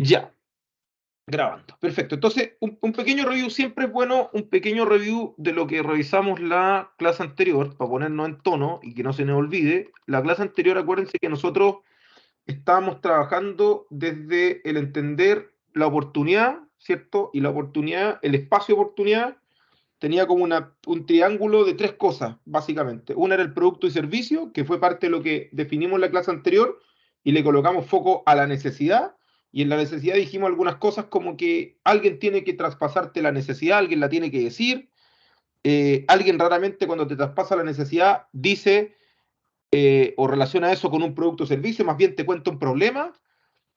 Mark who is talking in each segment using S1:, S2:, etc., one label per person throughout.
S1: Ya, grabando. Perfecto. Entonces, un pequeño review siempre es bueno, un pequeño review de lo que revisamos la clase anterior, para ponernos en tono y que no se nos olvide. La clase anterior, acuérdense que nosotros estábamos trabajando desde el entender la oportunidad, ¿cierto? Y la oportunidad, el espacio de oportunidad, tenía como un triángulo de tres cosas, básicamente. Una era el producto y servicio, que fue parte de lo que definimos en la clase anterior, y le colocamos foco a la necesidad. Y en la necesidad dijimos algunas cosas como que alguien tiene que traspasarte la necesidad, alguien la tiene que decir. Alguien raramente cuando te traspasa la necesidad dice o relaciona eso con un producto o servicio, más bien te cuenta un problema.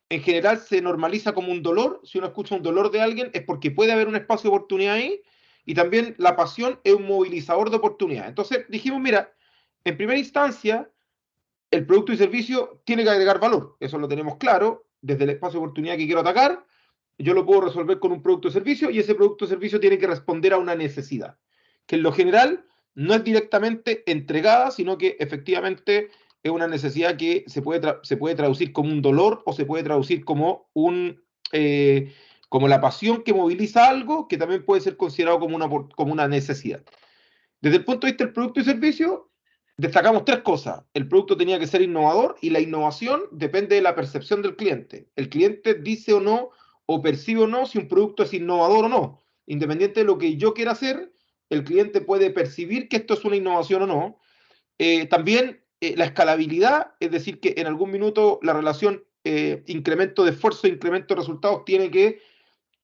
S1: En general se normaliza como un dolor. Si uno escucha un dolor de alguien es porque puede haber un espacio de oportunidad ahí. Y también la pasión es un movilizador de oportunidad. Entonces dijimos, mira, en primera instancia, el producto y servicio tiene que agregar valor. Eso lo tenemos claro. Desde el espacio de oportunidad que quiero atacar, yo lo puedo resolver con un producto o servicio y ese producto o servicio tiene que responder a una necesidad, que en lo general no es directamente entregada, sino que efectivamente es una necesidad que se puede traducir como un dolor o se puede traducir como como la pasión que moviliza algo, que también puede ser considerado como una necesidad. Desde el punto de vista del producto y servicio, destacamos tres cosas. El producto tenía que ser innovador y la innovación depende de la percepción del cliente. El cliente dice o no, o percibe o no si un producto es innovador o no. Independiente de lo que yo quiera hacer, el cliente puede percibir que esto es una innovación o no. También la escalabilidad, es decir, que en algún minuto la relación incremento de esfuerzo, incremento de resultados tiene que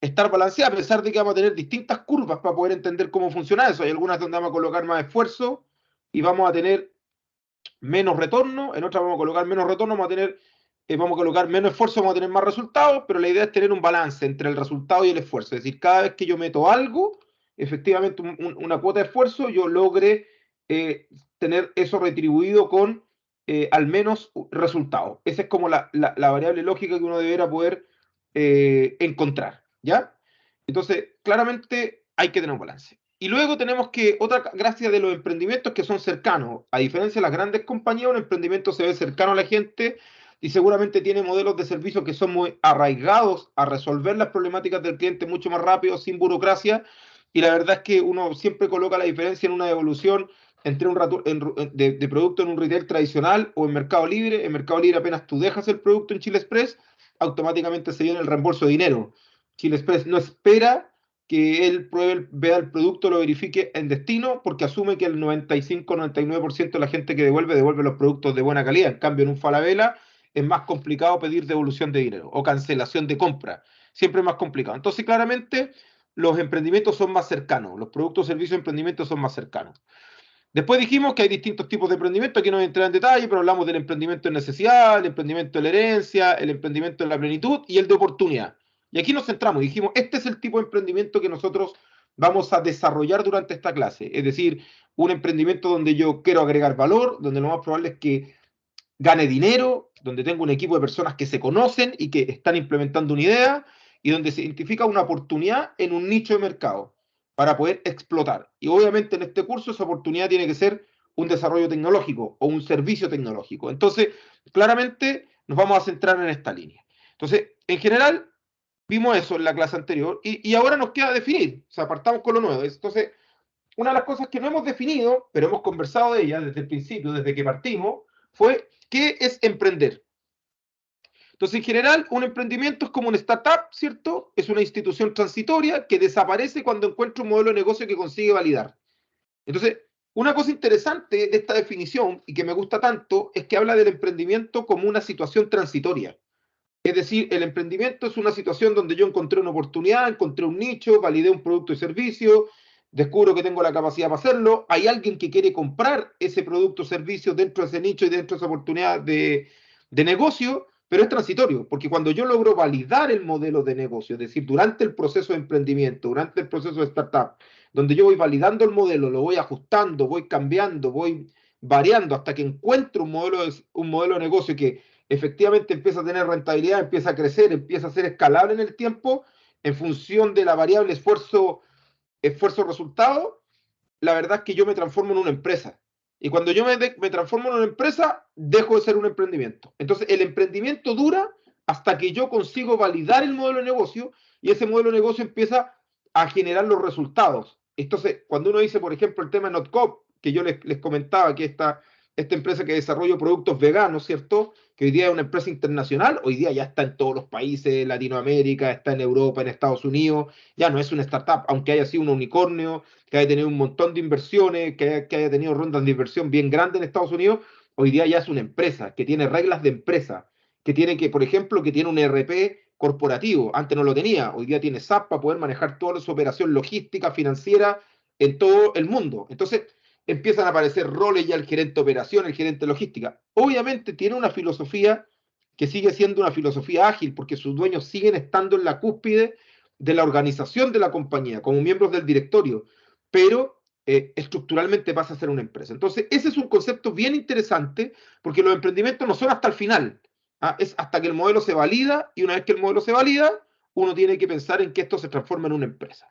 S1: estar balanceada, a pesar de que vamos a tener distintas curvas para poder entender cómo funciona eso. Hay algunas donde vamos a colocar más esfuerzo y vamos a tener menos retorno, en otras vamos a colocar menos retorno, vamos a colocar menos esfuerzo, vamos a tener más resultados, pero la idea es tener un balance entre el resultado y el esfuerzo. Es decir, cada vez que yo meto algo, efectivamente una cuota de esfuerzo, yo logre tener eso retribuido con al menos resultado. Esa es como la variable lógica que uno deberá poder encontrar, ¿ya? Entonces, claramente hay que tener un balance. Y luego tenemos que, otra gracia de los emprendimientos que son cercanos. A diferencia de las grandes compañías, un emprendimiento se ve cercano a la gente y seguramente tiene modelos de servicio que son muy arraigados a resolver las problemáticas del cliente mucho más rápido, sin burocracia. Y la verdad es que uno siempre coloca la diferencia en una evolución entre de producto en un retail tradicional o en Mercado Libre. En Mercado Libre apenas tú dejas el producto en Chile Express, automáticamente se viene el reembolso de dinero. Chile Express no espera que él vea el producto, lo verifique en destino, porque asume que el 95-99% de la gente que devuelve los productos de buena calidad. En cambio, en un Falabella es más complicado pedir devolución de dinero o cancelación de compra. Siempre es más complicado. Entonces, claramente, los emprendimientos son más cercanos. Los productos, servicios, emprendimientos son más cercanos. Después dijimos que hay distintos tipos de emprendimiento, aquí no voy a entrar en detalle, pero hablamos del emprendimiento en necesidad, el emprendimiento en la herencia, el emprendimiento en la plenitud y el de oportunidad. Y aquí nos centramos, dijimos, este es el tipo de emprendimiento que nosotros vamos a desarrollar durante esta clase. Es decir, un emprendimiento donde yo quiero agregar valor, donde lo más probable es que gane dinero, donde tengo un equipo de personas que se conocen y que están implementando una idea y donde se identifica una oportunidad en un nicho de mercado para poder explotar. Y obviamente en este curso esa oportunidad tiene que ser un desarrollo tecnológico o un servicio tecnológico. Entonces, claramente nos vamos a centrar en esta línea. Entonces, en general, vimos eso en la clase anterior y ahora nos queda definir, o sea, partamos con lo nuevo. Entonces, una de las cosas que no hemos definido, pero hemos conversado de ella desde el principio, desde que partimos, fue qué es emprender. Entonces, en general, un emprendimiento es como una startup, ¿cierto? Es una institución transitoria que desaparece cuando encuentra un modelo de negocio que consigue validar. Entonces, una cosa interesante de esta definición y que me gusta tanto es que habla del emprendimiento como una situación transitoria. Es decir, el emprendimiento es una situación donde yo encontré una oportunidad, encontré un nicho, validé un producto y servicio, descubro que tengo la capacidad para hacerlo, hay alguien que quiere comprar ese producto o servicio dentro de ese nicho y dentro de esa oportunidad de negocio, pero es transitorio, porque cuando yo logro validar el modelo de negocio, es decir, durante el proceso de emprendimiento, durante el proceso de startup, donde yo voy validando el modelo, lo voy ajustando, voy cambiando, voy variando hasta que encuentro un modelo de negocio que efectivamente empieza a tener rentabilidad, empieza a crecer, empieza a ser escalable en el tiempo, en función de la variable esfuerzo-resultado, la verdad es que yo me transformo en una empresa. Y cuando yo me transformo en una empresa, dejo de ser un emprendimiento. Entonces, el emprendimiento dura hasta que yo consigo validar el modelo de negocio y ese modelo de negocio empieza a generar los resultados. Entonces, cuando uno dice, por ejemplo, el tema de Notcop, que yo les comentaba que esta empresa que desarrolla productos veganos, ¿cierto? Que hoy día es una empresa internacional, hoy día ya está en todos los países de Latinoamérica, está en Europa, en Estados Unidos, ya no es una startup, aunque haya sido un unicornio, que haya tenido un montón de inversiones, que haya tenido rondas de inversión bien grandes en Estados Unidos, hoy día ya es una empresa que tiene reglas de empresa, que tiene que, por ejemplo, que tiene un ERP corporativo, antes no lo tenía, hoy día tiene SAP para poder manejar toda su operación logística, financiera en todo el mundo. Entonces, empiezan a aparecer roles ya el gerente de operación, el gerente de logística. Obviamente tiene una filosofía que sigue siendo una filosofía ágil, porque sus dueños siguen estando en la cúspide de la organización de la compañía, como miembros del directorio, pero estructuralmente pasa a ser una empresa. Entonces, ese es un concepto bien interesante, porque los emprendimientos no son hasta el final, ¿ah? Es hasta que el modelo se valida, y una vez que el modelo se valida, uno tiene que pensar en que esto se transforme en una empresa.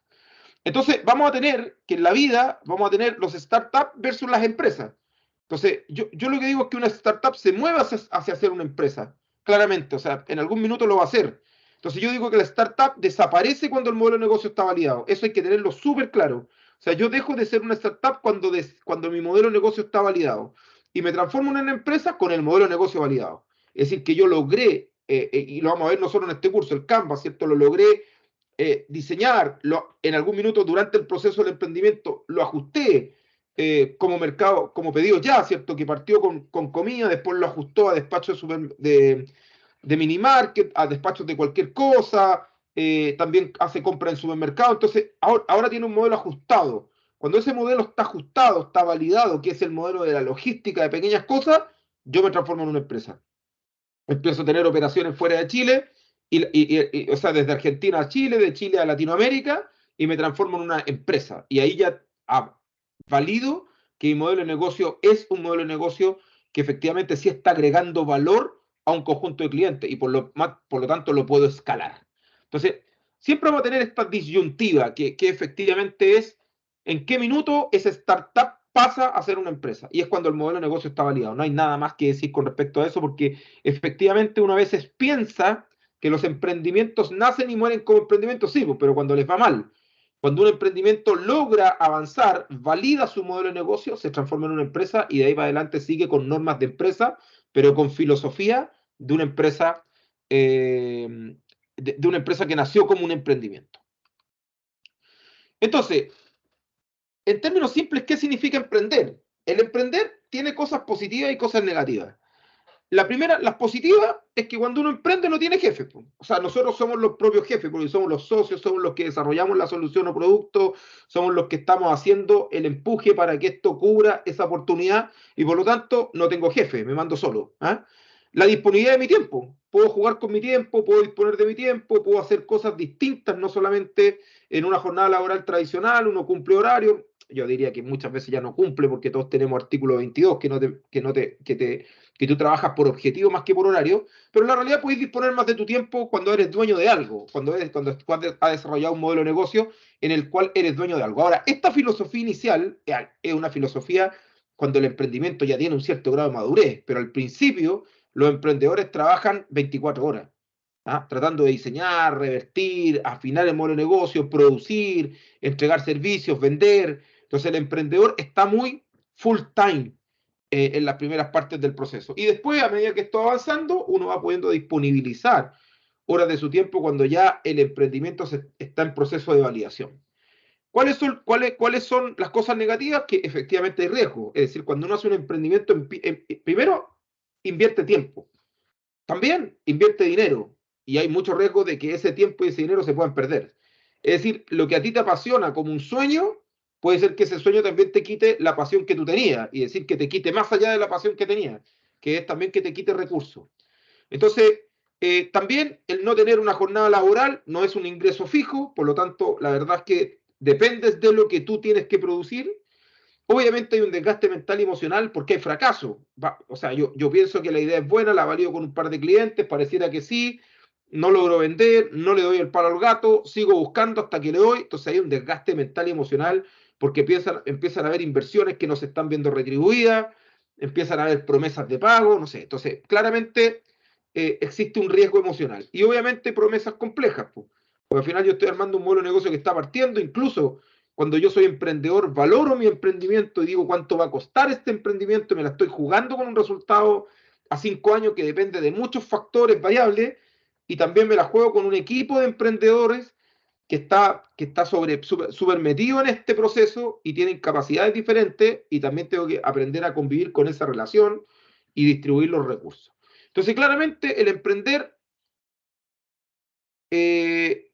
S1: Entonces, vamos a tener que en la vida, vamos a tener los startups versus las empresas. Entonces, yo lo que digo es que una startup se mueve hacia ser una empresa, claramente, o sea, en algún minuto lo va a hacer. Entonces, yo digo que la startup desaparece cuando el modelo de negocio está validado. Eso hay que tenerlo súper claro. O sea, yo dejo de ser una startup cuando mi modelo de negocio está validado y me transformo en una empresa con el modelo de negocio validado. Es decir, que yo logré, y lo vamos a ver nosotros en este curso, el Canvas, ¿cierto? Lo logré diseñar, en algún minuto durante el proceso del emprendimiento, lo ajusté como mercado, como pedido ya, ¿cierto? Que partió con comida, después lo ajustó a despachos de mini market, a despachos de cualquier cosa, también hace compra en supermercado, entonces ahora tiene un modelo ajustado. Cuando ese modelo está ajustado, está validado, que es el modelo de la logística de pequeñas cosas, yo me transformo en una empresa. Empiezo a tener operaciones fuera de Chile, o sea, desde Argentina a Chile, de Chile a Latinoamérica, y me transformo en una empresa. Y ahí ya valido que mi modelo de negocio es un modelo de negocio que efectivamente sí está agregando valor a un conjunto de clientes y por lo tanto lo puedo escalar. Entonces, siempre vamos a tener esta disyuntiva que efectivamente es en qué minuto esa startup pasa a ser una empresa. Y es cuando el modelo de negocio está validado. No hay nada más que decir con respecto a eso porque efectivamente uno a veces piensa que los emprendimientos nacen y mueren como emprendimientos, sí, pero cuando les va mal. Cuando un emprendimiento logra avanzar, valida su modelo de negocio, se transforma en una empresa y de ahí para adelante sigue con normas de empresa, pero con filosofía de una empresa, de una empresa que nació como un emprendimiento. Entonces, en términos simples, ¿qué significa emprender? El emprender tiene cosas positivas y cosas negativas. La primera, las positivas, es que cuando uno emprende no tiene jefe. O sea, nosotros somos los propios jefes, porque somos los socios, somos los que desarrollamos la solución o producto, somos los que estamos haciendo el empuje para que esto cubra esa oportunidad y por lo tanto no tengo jefe, me mando solo. ¿Ah? La disponibilidad de mi tiempo. Puedo jugar con mi tiempo, puedo disponer de mi tiempo, puedo hacer cosas distintas, no solamente en una jornada laboral tradicional, uno cumple horario. Yo diría que muchas veces ya no cumple porque todos tenemos artículo 22 que tú trabajas por objetivo más que por horario, pero en la realidad puedes disponer más de tu tiempo cuando eres dueño de algo, cuando has desarrollado un modelo de negocio en el cual eres dueño de algo. Ahora, esta filosofía inicial es una filosofía cuando el emprendimiento ya tiene un cierto grado de madurez, pero al principio los emprendedores trabajan 24 horas. ¿Ah? Tratando de diseñar, revertir, afinar el modelo de negocio, producir, entregar servicios, vender. Entonces el emprendedor está muy full time en las primeras partes del proceso. Y después, a medida que esto va avanzando, uno va pudiendo disponibilizar horas de su tiempo cuando ya el emprendimiento está en proceso de validación. ¿Cuáles son las cosas negativas? Que efectivamente hay riesgo. Es decir, cuando uno hace un emprendimiento, primero invierte tiempo, también invierte dinero y hay mucho riesgo de que ese tiempo y ese dinero se puedan perder. Es decir, lo que a ti te apasiona como un sueño, puede ser que ese sueño también te quite la pasión que tú tenías y decir que te quite más allá de la pasión que tenías, que es también que te quite recursos. Entonces, también el no tener una jornada laboral no es un ingreso fijo, por lo tanto, la verdad es que dependes de lo que tú tienes que producir. Obviamente hay un desgaste mental y emocional porque hay fracaso. O sea, yo pienso que la idea es buena, la valido con un par de clientes, pareciera que sí, no logro vender, no le doy el palo al gato, sigo buscando hasta que le doy. Entonces hay un desgaste mental y emocional porque empiezan a haber inversiones que no se están viendo retribuidas, empiezan a haber promesas de pago, no sé. Entonces, claramente existe un riesgo emocional. Y obviamente promesas complejas, pues. Porque al final yo estoy armando un modelo de negocio que está partiendo, incluso cuando yo soy emprendedor, valoro mi emprendimiento y digo cuánto va a costar este emprendimiento, me la estoy jugando con un resultado a 5 años que depende de muchos factores variables, y también me la juego con un equipo de emprendedores que está súper metido en este proceso y tienen capacidades diferentes, y también tengo que aprender a convivir con esa relación y distribuir los recursos. Entonces, claramente, eh,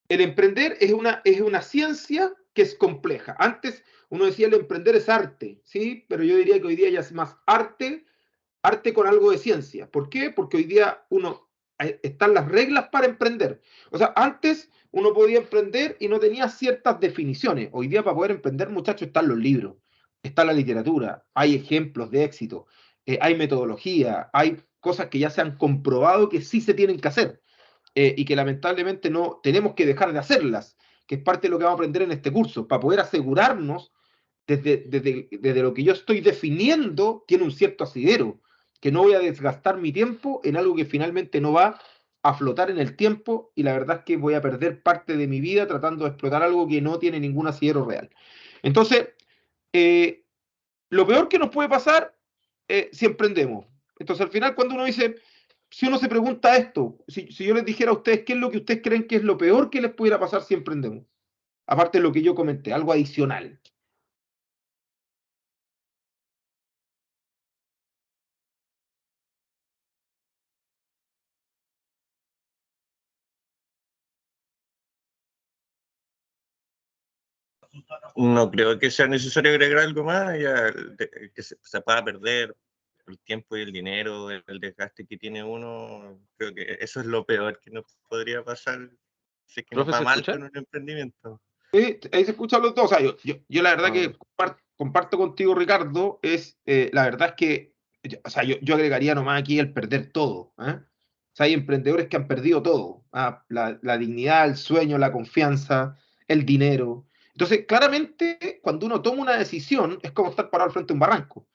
S1: el emprender es una ciencia que es compleja. Antes uno decía el emprender es arte, ¿sí? Pero yo diría que hoy día ya es más arte con algo de ciencia. ¿Por qué? Porque hoy día están las reglas para emprender. O sea, antes uno podía emprender y no tenía ciertas definiciones. Hoy día para poder emprender, muchachos, están los libros, está la literatura, hay ejemplos de éxito, hay metodología, hay cosas que ya se han comprobado que sí se tienen que hacer, y que lamentablemente no tenemos que dejar de hacerlas, que es parte de lo que vamos a aprender en este curso, para poder asegurarnos desde lo que yo estoy definiendo, tiene un cierto asidero, que no voy a desgastar mi tiempo en algo que finalmente no va a flotar en el tiempo, y la verdad es que voy a perder parte de mi vida tratando de explotar algo que no tiene ningún asidero real. Entonces, eh, lo peor que nos puede pasar, si emprendemos. Entonces, al final, cuando uno dice, si uno se pregunta esto, si yo les dijera a ustedes qué es lo que ustedes creen que es lo peor que les pudiera pasar si emprendemos, aparte de lo que yo comenté, algo adicional.
S2: No creo que sea necesario agregar algo más, ya que se pueda perder el tiempo y el dinero, el desgaste que tiene uno. Creo que eso es lo peor que nos podría pasar si es que nos
S1: ¿Profe,
S2: va
S1: se
S2: mal
S1: escucha?
S2: con un emprendimiento.
S1: Sí, ahí se escuchan los dos. O sea, yo la verdad
S2: Ah,
S1: que comparto contigo, Ricardo, la verdad es que, o sea, yo agregaría nomás aquí el perder todo, ¿eh? O sea, hay emprendedores que han perdido todo, ¿ah? La dignidad, el sueño, la confianza, el dinero. Entonces, claramente, cuando uno toma una decisión, es como estar parado al frente de un barranco.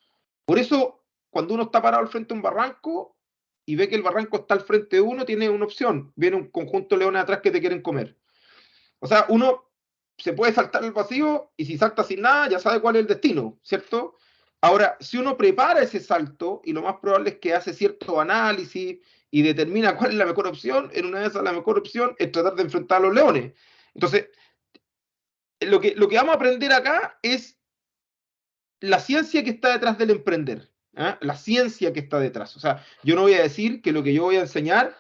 S1: Por eso, cuando uno está parado al frente de un barranco y ve que el barranco está al frente de uno, tiene una opción. Viene un conjunto de leones atrás que te quieren comer. O sea, uno se puede saltar el vacío, y si salta sin nada, ya sabe cuál es el destino, ¿cierto? Ahora, si uno prepara ese salto, y lo más probable es que hace cierto análisis y determina cuál es la mejor opción, en una de esas la mejor opción es tratar de enfrentar a los leones. Entonces, lo que vamos a aprender acá es la ciencia que está detrás del emprender, ¿eh? La ciencia que está detrás. O sea, yo no voy a decir que lo que yo voy a enseñar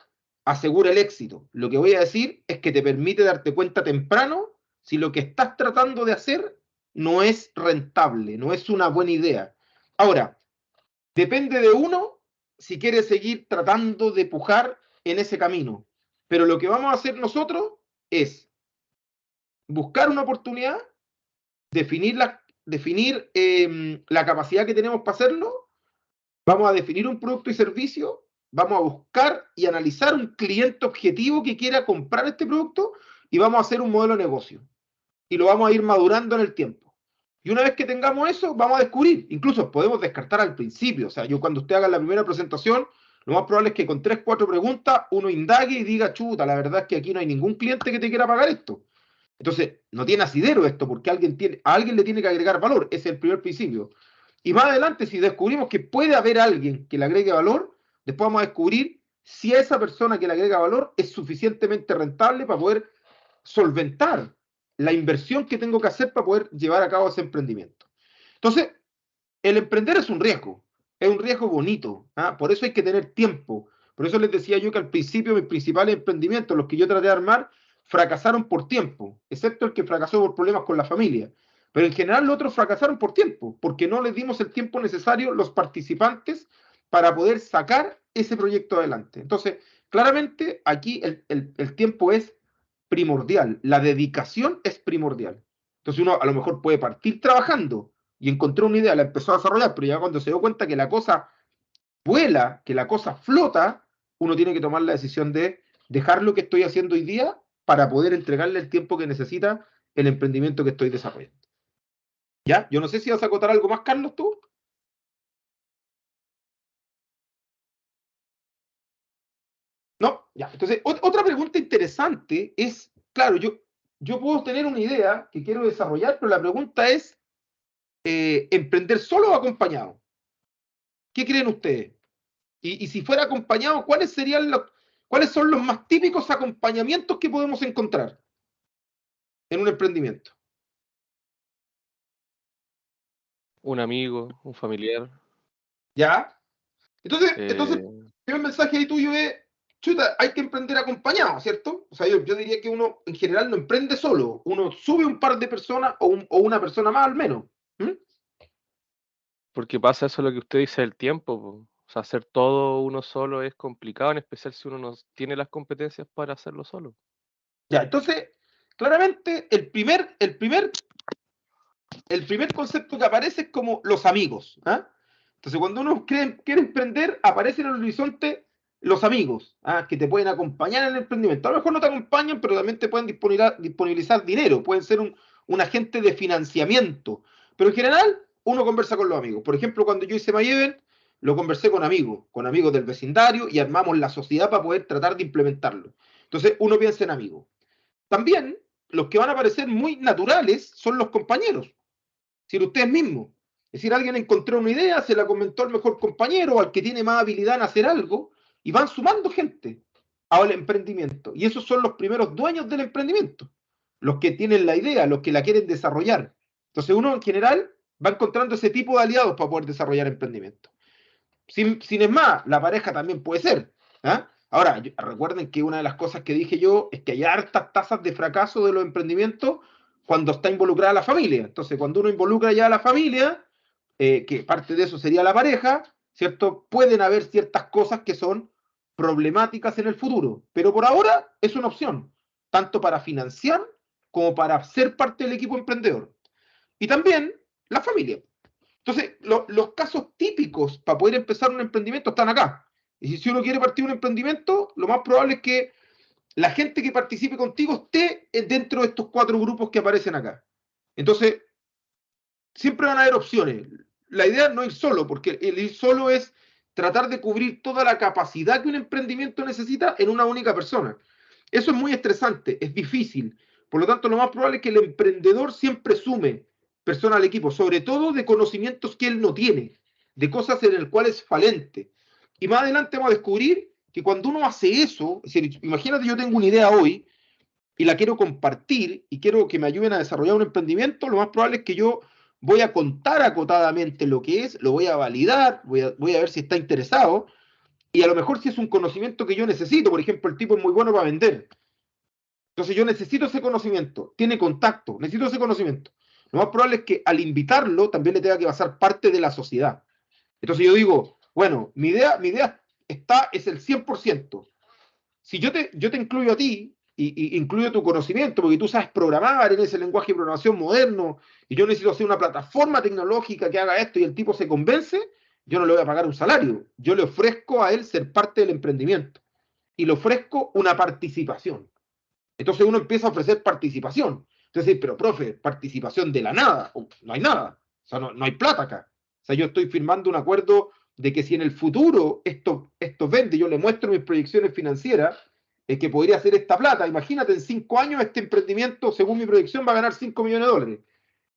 S1: asegura el éxito. Lo que voy a decir es que te permite darte cuenta temprano si lo que estás tratando de hacer no es rentable, no es una buena idea. Ahora, depende de uno si quiere seguir tratando de pujar en ese camino. Pero lo que vamos a hacer nosotros es buscar una oportunidad, definir la capacidad que tenemos para hacerlo, vamos a definir un producto y servicio, vamos a buscar y analizar un cliente objetivo que quiera comprar este producto, y vamos a hacer un modelo de negocio. Y lo vamos a ir madurando en el tiempo. Y una vez que tengamos eso, vamos a descubrir. Incluso podemos descartar al principio. O sea, yo cuando usted haga la primera presentación, lo más probable es que con 3, 4 preguntas uno indague y diga, chuta, la verdad es que aquí no hay ningún cliente que te quiera pagar esto. Entonces, no tiene asidero esto, porque a alguien le tiene que agregar valor. Ese es el primer principio. Y más adelante, si descubrimos que puede haber alguien que le agregue valor, después vamos a descubrir si esa persona que le agrega valor es suficientemente rentable para poder solventar la inversión que tengo que hacer para poder llevar a cabo ese emprendimiento. Entonces, el emprender es un riesgo bonito, ¿ah? Por eso hay que tener tiempo. Por eso les decía yo que al principio mis principales emprendimientos, los que yo traté de armar, fracasaron por tiempo, excepto el que fracasó por problemas con la familia. Pero en general los otros fracasaron por tiempo, porque no les dimos el tiempo necesario los participantes para poder sacar ese proyecto adelante. Entonces, claramente aquí el tiempo es primordial, la dedicación es primordial. Entonces uno a lo mejor puede partir trabajando y encontró una idea, la empezó a desarrollar, pero ya cuando se dio cuenta que la cosa vuela, que la cosa flota, uno tiene que tomar la decisión de dejar lo que estoy haciendo hoy día para poder entregarle el tiempo que necesita el emprendimiento que estoy desarrollando. ¿Ya? Yo no sé si vas a acotar algo más, Carlos, tú. Ya, entonces, otra pregunta interesante es, claro, yo puedo tener una idea que quiero desarrollar, pero la pregunta es, ¿emprender solo o acompañado? ¿Qué creen ustedes? Y si fuera acompañado, ¿cuáles son los más típicos acompañamientos que podemos encontrar en un emprendimiento?
S3: Un amigo, un familiar.
S1: ¿Ya? Entonces,
S3: eh,
S1: el mensaje ahí tuyo es, chuta, hay que emprender acompañado, ¿cierto? O sea, yo diría que uno en general no emprende solo, uno sube un par de personas o una persona más al menos. ¿Mm?
S3: Porque pasa eso lo que usted dice del tiempo, po. O sea, hacer todo uno solo es complicado, en especial si uno no tiene las competencias para hacerlo solo.
S1: Ya, entonces, claramente el primer concepto que aparece es como los amigos. ¿Ah? Entonces, cuando uno quiere emprender, aparece en el horizonte los amigos, ¿ah? Que te pueden acompañar en el emprendimiento. A lo mejor no te acompañan, pero también te pueden disponibilizar dinero, pueden ser un agente de financiamiento. Pero en general, uno conversa con los amigos. Por ejemplo, cuando yo hice MyEvent, lo conversé con amigos del vecindario y armamos la sociedad para poder tratar de implementarlo. Entonces, uno piensa en amigos. También, los que van a parecer muy naturales son los compañeros decir, ustedes mismos. Es decir, alguien encontró una idea, se la comentó al mejor compañero o al que tiene más habilidad en hacer algo, y van sumando gente al emprendimiento. Y esos son los primeros dueños del emprendimiento, los que tienen la idea, los que la quieren desarrollar. Entonces uno en general va encontrando ese tipo de aliados para poder desarrollar emprendimiento. Sin es más, la pareja también puede ser. ¿Ah? Ahora, recuerden que una de las cosas que dije yo es que hay hartas tasas de fracaso de los emprendimientos cuando está involucrada la familia. Entonces, cuando uno involucra ya a la familia, que parte de eso sería la pareja, ¿cierto? Pueden haber ciertas cosas que son problemáticas en el futuro, pero por ahora es una opción, tanto para financiar como para ser parte del equipo emprendedor. Y también la familia. Entonces, los casos típicos para poder empezar un emprendimiento están acá. Y si uno quiere partir un emprendimiento, lo más probable es que la gente que participe contigo esté dentro de estos 4 grupos que aparecen acá. Entonces, siempre van a haber opciones. La idea no es ir solo, porque el ir solo es tratar de cubrir toda la capacidad que un emprendimiento necesita en una única persona. Eso es muy estresante, es difícil. Por lo tanto, lo más probable es que el emprendedor siempre sume personas al equipo, sobre todo de conocimientos que él no tiene, de cosas en las cuales es falente. Y más adelante vamos a descubrir que cuando uno hace eso, es decir, imagínate yo tengo una idea hoy y la quiero compartir y quiero que me ayuden a desarrollar un emprendimiento, lo más probable es que yo voy a contar acotadamente lo que es, lo voy a validar, voy a ver si está interesado, y a lo mejor si es un conocimiento que yo necesito, por ejemplo, el tipo es muy bueno para vender, entonces yo necesito ese conocimiento, tiene contacto, necesito ese conocimiento. Lo más probable es que al invitarlo también le tenga que pasar parte de la sociedad. Entonces yo digo, bueno, mi idea es el 100%. Si yo te incluyo a ti y incluyo tu conocimiento, porque tú sabes programar en ese lenguaje de programación moderno, y yo necesito hacer una plataforma tecnológica que haga esto y el tipo se convence, yo no le voy a pagar un salario. Yo le ofrezco a él ser parte del emprendimiento y le ofrezco una participación. Entonces uno empieza a ofrecer participación. Entonces, pero profe, participación de la nada. No hay nada. O sea, no hay plata acá. O sea, yo estoy firmando un acuerdo de que si en el futuro esto vende, yo le muestro mis proyecciones financieras, que podría hacer esta plata. Imagínate, en 5 años este emprendimiento, según mi proyección, va a ganar 5 millones de dólares.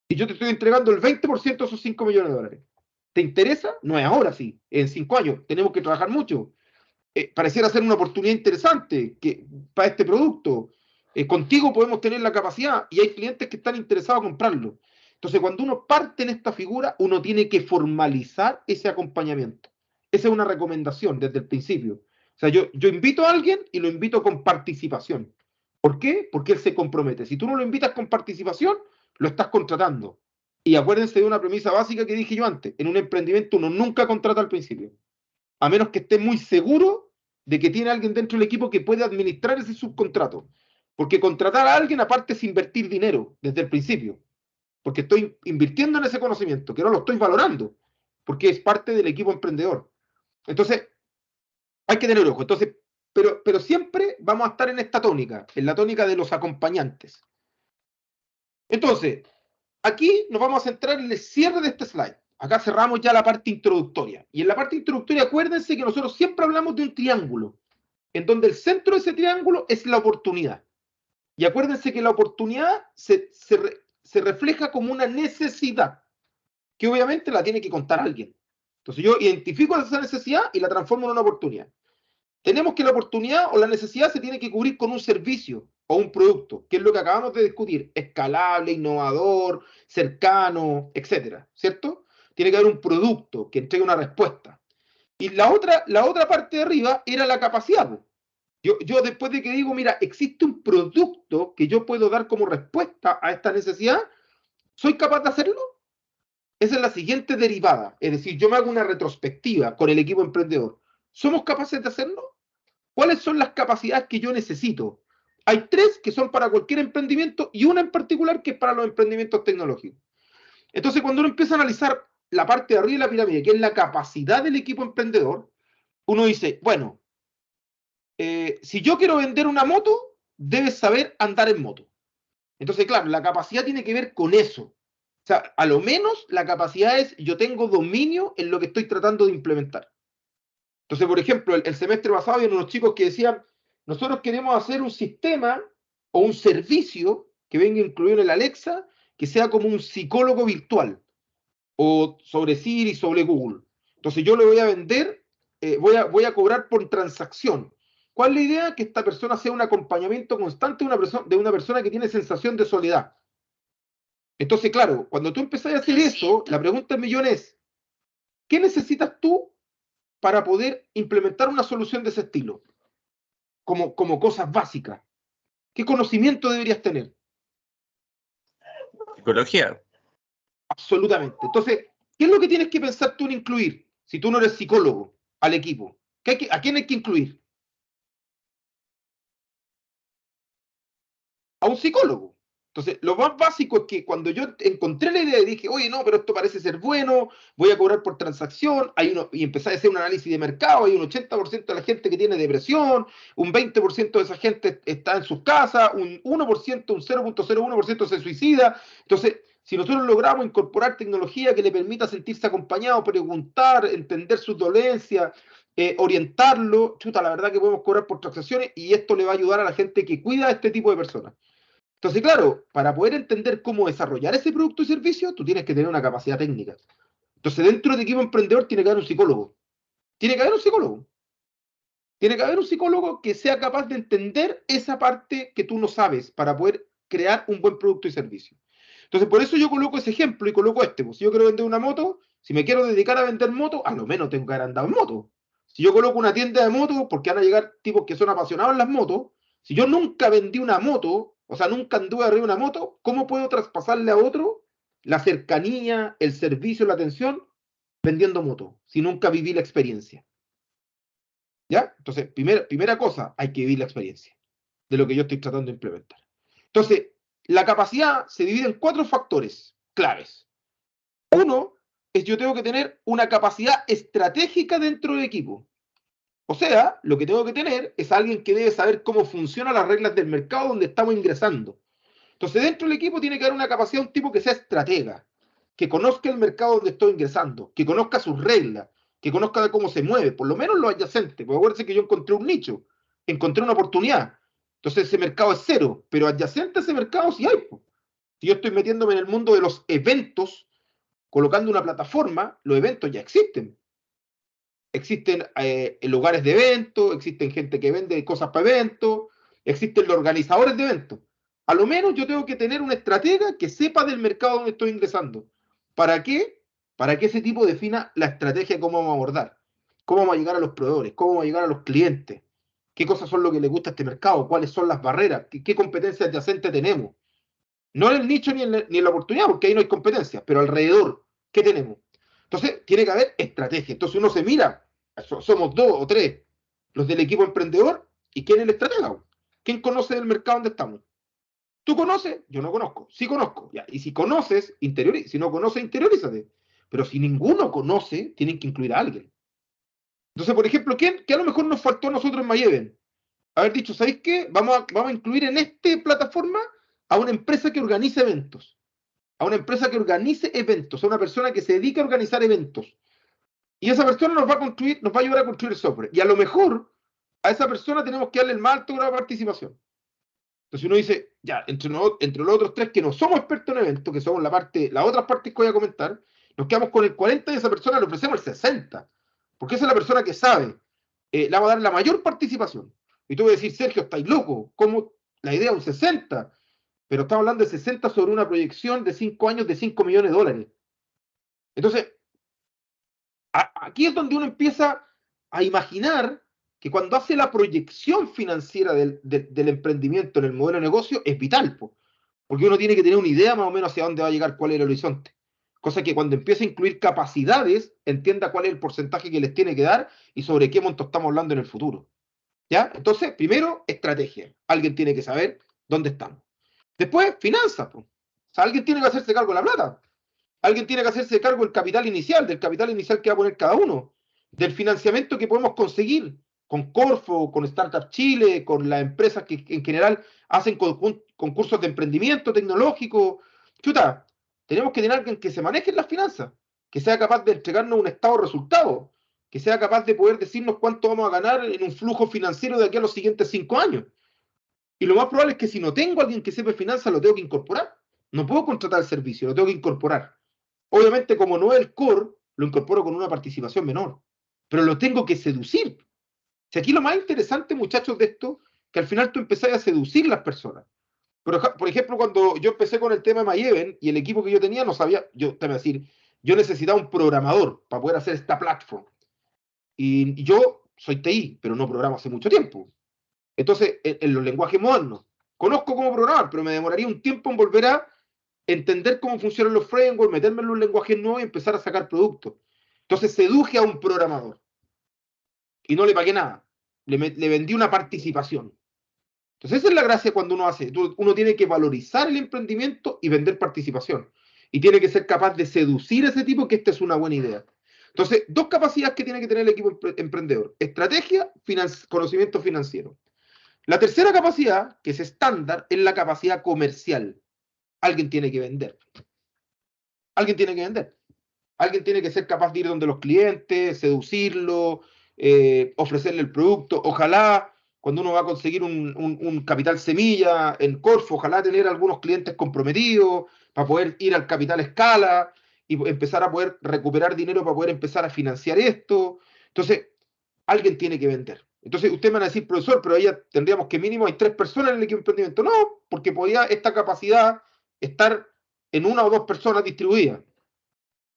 S1: Y yo te estoy entregando el 20% de esos 5 millones de dólares. ¿Te interesa? No es ahora, sí. En 5 años. Tenemos que trabajar mucho. Pareciera ser una oportunidad interesante para este producto. Contigo podemos tener la capacidad y hay clientes que están interesados en comprarlo. Entonces, cuando uno parte en esta figura, uno tiene que formalizar ese acompañamiento. Esa es una recomendación desde el principio. O sea, yo invito a alguien y lo invito con participación. ¿Por qué? Porque él se compromete. Si tú no lo invitas con participación, lo estás contratando. Y acuérdense de una premisa básica que dije yo antes. En un emprendimiento uno nunca contrata al principio, a menos que esté muy seguro de que tiene alguien dentro del equipo que puede administrar ese subcontrato. Porque contratar a alguien aparte es invertir dinero desde el principio, porque estoy invirtiendo en ese conocimiento, que no lo estoy valorando, porque es parte del equipo emprendedor. Entonces, hay que tener ojo. Entonces, pero siempre vamos a estar en esta tónica, en la tónica de los acompañantes. Entonces, aquí nos vamos a centrar en el cierre de este slide. Acá cerramos ya la parte introductoria. Y en la parte introductoria, acuérdense que nosotros siempre hablamos de un triángulo. en donde el centro de ese triángulo es la oportunidad. Y acuérdense que la oportunidad se refleja como una necesidad, que obviamente la tiene que contar alguien. Entonces yo identifico esa necesidad y la transformo en una oportunidad. Tenemos que la oportunidad o la necesidad se tiene que cubrir con un servicio o un producto, que es lo que acabamos de discutir, escalable, innovador, cercano, etcétera, ¿cierto? Tiene que haber un producto que entregue una respuesta. Y la otra parte de arriba era la capacidad. Yo después de que digo, mira, existe un producto que yo puedo dar como respuesta a esta necesidad, ¿soy capaz de hacerlo? Esa es la siguiente derivada. Es decir, yo me hago una retrospectiva con el equipo emprendedor. ¿Somos capaces de hacerlo? ¿Cuáles son las capacidades que yo necesito? Hay 3 que son para cualquier emprendimiento y una en particular que es para los emprendimientos tecnológicos. Entonces, cuando uno empieza a analizar la parte de arriba de la pirámide, que es la capacidad del equipo emprendedor, uno dice, bueno, si yo quiero vender una moto, debes saber andar en moto. Entonces, claro, la capacidad tiene que ver con eso. O sea, a lo menos la capacidad es, yo tengo dominio en lo que estoy tratando de implementar. Entonces, por ejemplo, el semestre pasado había unos chicos que decían, nosotros queremos hacer un sistema o un servicio que venga incluido en el Alexa, que sea como un psicólogo virtual, o sobre Siri, sobre Google. Entonces yo le voy a vender, voy a cobrar por transacción. ¿Cuál es la idea? Que esta persona sea un acompañamiento constante de una persona que tiene sensación de soledad. Entonces, claro, cuando tú empezás a hacer eso, la pregunta del millón es, ¿qué necesitas tú para poder implementar una solución de ese estilo? Como cosas básicas. ¿Qué conocimiento deberías tener?
S2: Psicología.
S1: Absolutamente. Entonces, ¿qué es lo que tienes que pensar tú en incluir si tú no eres psicólogo al equipo? ¿A quién hay que incluir? A un psicólogo. Entonces, lo más básico es que cuando yo encontré la idea y dije, oye, no, pero esto parece ser bueno, voy a cobrar por transacción, y empecé a hacer un análisis de mercado, hay un 80% de la gente que tiene depresión, un 20% de esa gente está en sus casas, un 1%, un 0.01% se suicida. Entonces, si nosotros logramos incorporar tecnología que le permita sentirse acompañado, preguntar, entender sus dolencias, orientarlo, chuta, la verdad que podemos cobrar por transacciones y esto le va a ayudar a la gente que cuida a este tipo de personas. Entonces, claro, para poder entender cómo desarrollar ese producto y servicio, tú tienes que tener una capacidad técnica. Entonces, dentro de equipo emprendedor tiene que haber un psicólogo. Tiene que haber un psicólogo. Tiene que haber un psicólogo que sea capaz de entender esa parte que tú no sabes para poder crear un buen producto y servicio. Entonces, por eso yo coloco ese ejemplo y coloco este. Pues, si yo quiero vender una moto, si me quiero dedicar a vender motos, a lo menos tengo que haber andado en moto. Si yo coloco una tienda de motos, porque van a llegar tipos que son apasionados en las motos, si yo nunca vendí una moto, o sea, nunca anduve arriba de una moto, ¿cómo puedo traspasarle a otro la cercanía, el servicio, la atención vendiendo moto, si nunca viví la experiencia? ¿Ya? Entonces, primera cosa, hay que vivir la experiencia de lo que yo estoy tratando de implementar. Entonces, la capacidad se divide en 4 factores claves. Uno es yo tengo que tener una capacidad estratégica dentro del equipo. O sea, lo que tengo que tener es alguien que debe saber cómo funcionan las reglas del mercado donde estamos ingresando. Entonces, dentro del equipo tiene que haber una capacidad, un tipo que sea estratega, que conozca el mercado donde estoy ingresando, que conozca sus reglas, que conozca cómo se mueve, por lo menos lo adyacente. Porque acuérdense que yo encontré un nicho, encontré una oportunidad. Entonces, ese mercado es cero, pero adyacente a ese mercado sí hay. Si yo estoy metiéndome en el mundo de los eventos, colocando una plataforma, los eventos ya existen. Existen lugares de eventos, existen gente que vende cosas para eventos, existen los organizadores de eventos. A lo menos yo tengo que tener una estratega que sepa del mercado donde estoy ingresando. ¿Para qué? Para que ese tipo defina la estrategia de cómo vamos a abordar, cómo vamos a llegar a los proveedores, cómo vamos a llegar a los clientes, qué cosas son lo que le gusta a este mercado, cuáles son las barreras, qué competencias adyacentes tenemos. No en el nicho ni en la oportunidad, porque ahí no hay competencias, pero alrededor, ¿qué tenemos? Entonces, tiene que haber estrategia. Entonces, uno se mira, somos 2 o 3 los del equipo emprendedor, ¿y quién es el estratega? ¿Quién conoce del mercado donde estamos? ¿Tú conoces? Yo no conozco. Sí conozco. Ya. Y si conoces, si no conoces, interiorízate. Pero si ninguno conoce, tienen que incluir a alguien. Entonces, por ejemplo, ¿qué a lo mejor nos faltó a nosotros en MyEvent? Haber dicho, ¿sabéis qué? Vamos a incluir en esta plataforma a una empresa que organice eventos. A una empresa que organice eventos, a una persona que se dedica a organizar eventos. Y esa persona nos va a ayudar a construir el software. Y a lo mejor a esa persona tenemos que darle el más alto grado de participación. Entonces uno dice, ya, entre los otros 3 que no somos expertos en eventos, que somos las otras partes que voy a comentar, nos quedamos con el 40 y a esa persona le ofrecemos el 60. Porque esa es la persona que sabe, le vamos a dar la mayor participación. Y tú vas a decir, Sergio, estáis loco, ¿cómo la idea es un 60? Pero estamos hablando de 60 sobre una proyección de 5 años de 5 millones de dólares. Entonces, aquí es donde uno empieza a imaginar que cuando hace la proyección financiera del emprendimiento en el modelo de negocio es vital, porque uno tiene que tener una idea más o menos hacia dónde va a llegar, cuál es el horizonte. Cosa que cuando empieza a incluir capacidades, entienda cuál es el porcentaje que les tiene que dar y sobre qué monto estamos hablando en el futuro. ¿Ya? Entonces, primero, estrategia. Alguien tiene que saber dónde estamos. Después, finanzas. O sea, alguien tiene que hacerse cargo de la plata. Alguien tiene que hacerse cargo del capital inicial que va a poner cada uno, del financiamiento que podemos conseguir con Corfo, con Startup Chile, con las empresas que en general hacen concursos de emprendimiento tecnológico. Chuta, tenemos que tener alguien que se maneje en las finanzas, que sea capaz de entregarnos un estado de resultados, que sea capaz de poder decirnos cuánto vamos a ganar en un flujo financiero de aquí a los siguientes 5 años. Y lo más probable es que si no tengo a alguien que sepa finanzas, lo tengo que incorporar. No puedo contratar el servicio, lo tengo que incorporar. Obviamente, como no es el core, lo incorporo con una participación menor, pero lo tengo que seducir. Si aquí lo más interesante, muchachos, de esto, que al final tú empezás a seducir las personas. Por ejemplo, cuando yo empecé con el tema de MyEvent y el equipo que yo tenía no sabía, yo te voy a decir, yo necesitaba un programador para poder hacer esta plataforma. Y yo soy TI, pero no programo hace mucho tiempo. Entonces, en los lenguajes modernos, conozco cómo programar, pero me demoraría un tiempo en volver a entender cómo funcionan los frameworks, meterme en los lenguajes nuevos y empezar a sacar productos. Entonces seduje a un programador y no le pagué nada. Le vendí una participación. Entonces esa es la gracia cuando uno hace. Uno tiene que valorizar el emprendimiento y vender participación. Y tiene que ser capaz de seducir a ese tipo que esta es una buena idea. Entonces, 2 capacidades que tiene que tener el equipo emprendedor. Estrategia, conocimiento financiero. La tercera capacidad, que es estándar, es la capacidad comercial. Alguien tiene que vender. Alguien tiene que vender. Alguien tiene que ser capaz de ir donde los clientes, seducirlo, ofrecerle el producto. Ojalá, cuando uno va a conseguir un capital semilla en Corfo, ojalá tener algunos clientes comprometidos para poder ir al capital escala y empezar a poder recuperar dinero para poder empezar a financiar esto. Entonces, alguien tiene que vender. Entonces, usted me van a decir, profesor, pero ahí tendríamos que mínimo hay 3 personas en el equipo de emprendimiento. No, porque podía esta capacidad estar en 1 o 2 personas distribuidas.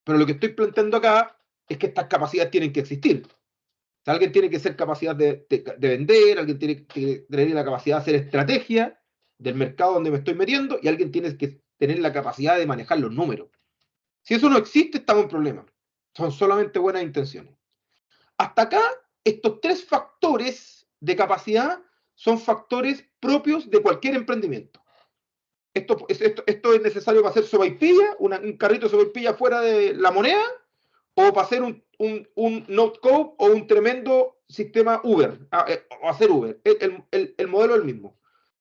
S1: Pero lo que estoy planteando acá es que estas capacidades tienen que existir. O sea, alguien tiene que ser capacidad de vender, alguien tiene que tener la capacidad de hacer estrategia del mercado donde me estoy metiendo y alguien tiene que tener la capacidad de manejar los números. Si eso no existe, estamos en problemas. Son solamente buenas intenciones. Hasta acá, estos 3 factores de capacidad son factores propios de cualquier emprendimiento. Esto es necesario para hacer sopaipilla, un carrito de sopaipilla fuera de la moneda, o para hacer un no-code o un tremendo sistema Uber, o hacer Uber. El modelo es el mismo.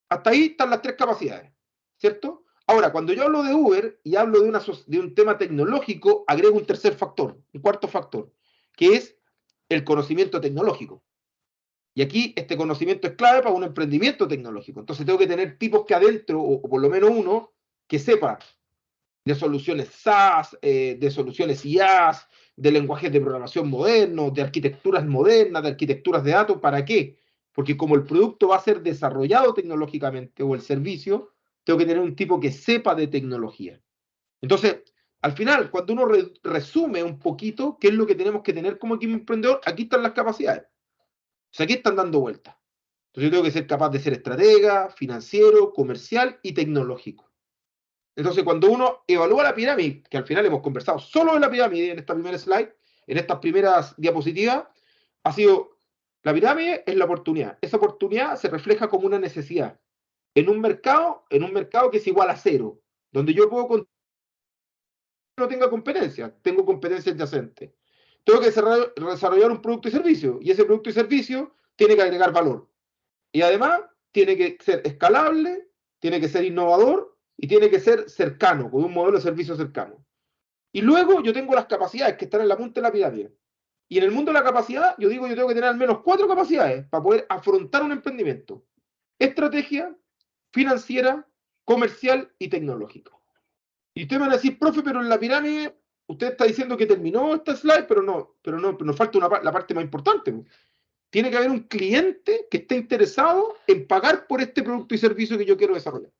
S1: Hasta ahí están las 3 capacidades, ¿cierto? Ahora, cuando yo hablo de Uber y hablo de un tema tecnológico, agrego un tercer factor, un cuarto factor, que es el conocimiento tecnológico. Y aquí este conocimiento es clave para un emprendimiento tecnológico. Entonces tengo que tener tipos que adentro, o por lo menos uno, que sepa de soluciones SaaS, de soluciones IaaS, de lenguajes de programación modernos, de arquitecturas modernas, de arquitecturas de datos. ¿Para qué? Porque como el producto va a ser desarrollado tecnológicamente o el servicio, tengo que tener un tipo que sepa de tecnología. Entonces, al final, cuando uno resume un poquito qué es lo que tenemos que tener como equipo emprendedor, aquí están las capacidades. O sea, aquí están dando vueltas. Entonces yo tengo que ser capaz de ser estratega, financiero, comercial y tecnológico. Entonces, cuando uno evalúa la pirámide, que al final hemos conversado solo de la pirámide en esta primera slide, en estas primeras diapositivas, ha sido, la pirámide es la oportunidad. Esa oportunidad se refleja como una necesidad. En un mercado que es igual a 0, donde yo puedo no tenga competencia, tengo competencia adyacente. Tengo que desarrollar un producto y servicio, y ese producto y servicio tiene que agregar valor. Y además tiene que ser escalable, tiene que ser innovador y tiene que ser cercano, con un modelo de servicio cercano. Y luego yo tengo las capacidades que están en la punta de la pirámide. Y en el mundo de la capacidad, yo digo, yo tengo que tener al menos 4 capacidades para poder afrontar un emprendimiento. Estrategia, financiera, comercial y tecnológica. Y usted me va a decir, profe, pero en la pirámide, usted está diciendo que terminó esta slide, pero nos falta la parte más importante. Tiene que haber un cliente que esté interesado en pagar por este producto y servicio que yo quiero desarrollar.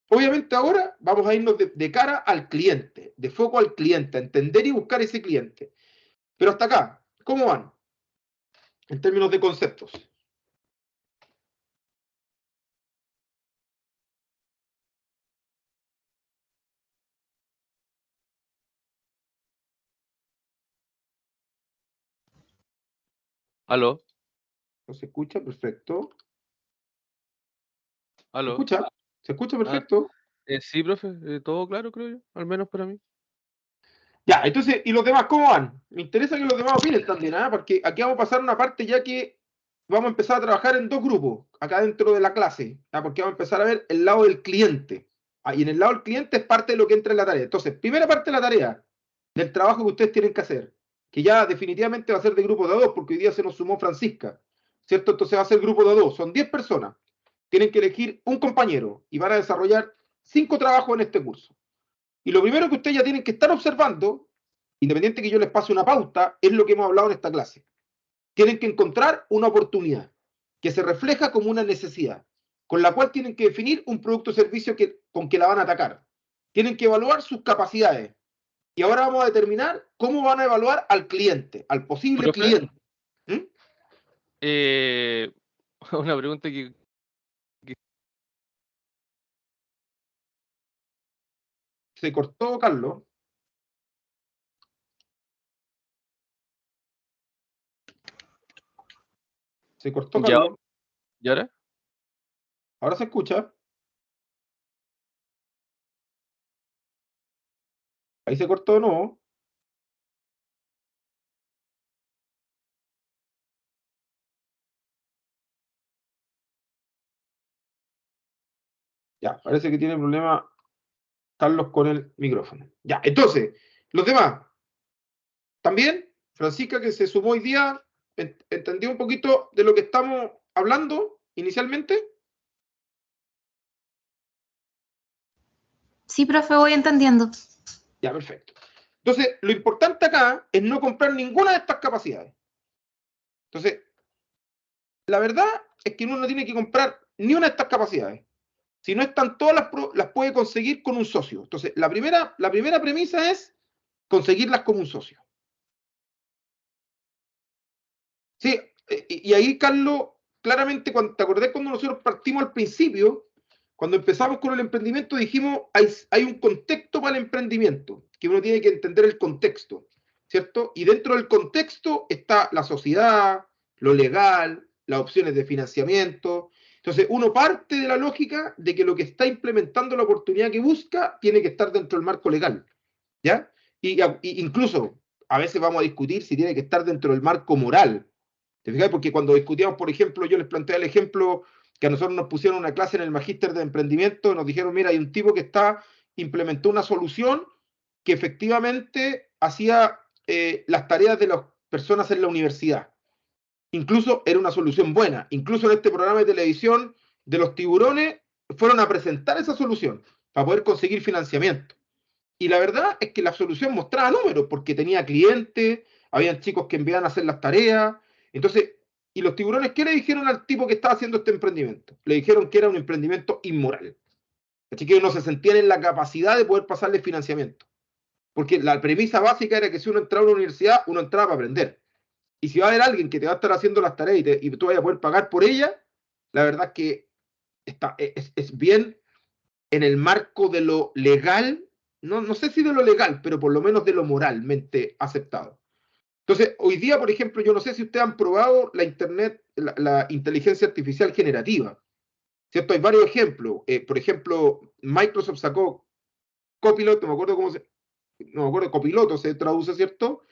S1: Obviamente ahora vamos a irnos de cara al cliente, de foco al cliente, a entender y buscar ese cliente. Pero hasta acá, ¿cómo van? En términos de conceptos.
S3: ¿Aló?
S1: ¿No se escucha? Perfecto. ¿Se
S3: ¿Aló?
S1: escucha? ¿Se escucha
S3: Ah,
S1: perfecto?
S3: sí, profe, todo claro, creo yo, al menos para mí.
S1: Ya, entonces, ¿y los demás cómo van? Me interesa que los demás opinen también, ¿eh? Porque aquí vamos a pasar una parte ya que vamos a empezar a trabajar en 2 grupos, acá dentro de la clase, ¿ah? Porque vamos a empezar a ver el lado del cliente. Y en el lado del cliente es parte de lo que entra en la tarea. Entonces, primera parte de la tarea, del trabajo que ustedes tienen que hacer, que ya definitivamente va a ser de grupo de 2, porque hoy día se nos sumó Francisca, ¿cierto? Entonces va a ser grupo de 2, son 10 personas. Tienen que elegir un compañero y van a desarrollar 5 trabajos en este curso. Y lo primero que ustedes ya tienen que estar observando, independiente que yo les pase una pauta, es lo que hemos hablado en esta clase. Tienen que encontrar una oportunidad que se refleja como una necesidad, con la cual tienen que definir un producto o servicio con que la van a atacar. Tienen que evaluar sus capacidades. Y ahora vamos a determinar cómo van a evaluar al cliente, al posible
S3: Profe,
S1: cliente.
S3: una pregunta que
S1: Se cortó, Carlos. Se cortó,
S3: ¿Ya?
S1: Carlos.
S3: ¿Y ahora?
S1: Ahora se escucha. Ahí se cortó de nuevo. Ya, parece que tiene problema Carlos con el micrófono. Ya, entonces, los demás. También, Francisca, que se sumó hoy día, ¿entendió un poquito de lo que estamos hablando inicialmente?
S4: Sí, profe, voy entendiendo.
S1: Ya, perfecto. Entonces, lo importante acá es no comprar ninguna de estas capacidades. Entonces, la verdad es que uno no tiene que comprar ni una de estas capacidades. Si no están todas, las puede conseguir con un socio. Entonces, la primera premisa es conseguirlas como un socio. Sí, y ahí, Carlos, claramente, ¿te acordás cuando nosotros partimos al principio? Cuando empezamos con el emprendimiento dijimos, hay un contexto para el emprendimiento, que uno tiene que entender el contexto, ¿cierto? Y dentro del contexto está la sociedad, lo legal, las opciones de financiamiento. Entonces, uno parte de la lógica de que lo que está implementando la oportunidad que busca tiene que estar dentro del marco legal, ¿ya? Y incluso a veces vamos a discutir si tiene que estar dentro del marco moral. ¿Te fijas? Porque cuando discutíamos, por ejemplo, yo les planteé el ejemplo que a nosotros nos pusieron una clase en el Magíster de Emprendimiento, nos dijeron, mira, hay un tipo que implementó una solución que efectivamente hacía las tareas de las personas en la universidad. Incluso era una solución buena. Incluso en este programa de televisión de los tiburones fueron a presentar esa solución para poder conseguir financiamiento. Y la verdad es que la solución mostraba números, porque tenía clientes, habían chicos que enviaban a hacer las tareas. Entonces, ¿y los tiburones qué le dijeron al tipo que estaba haciendo este emprendimiento? Le dijeron que era un emprendimiento inmoral. Así que no se sentían en la capacidad de poder pasarle financiamiento. Porque la premisa básica era que si uno entraba a una universidad, uno entraba para aprender. Y si va a haber alguien que te va a estar haciendo las tareas y tú vayas a poder pagar por ella, la verdad es que es bien en el marco de lo legal, no sé si de lo legal, pero por lo menos de lo moralmente aceptado. Entonces, hoy día, por ejemplo, yo no sé si ustedes han probado la Internet, la inteligencia artificial generativa, ¿cierto? Hay varios ejemplos. Por ejemplo, Microsoft sacó Copilot, no me acuerdo, copiloto se traduce, ¿cierto?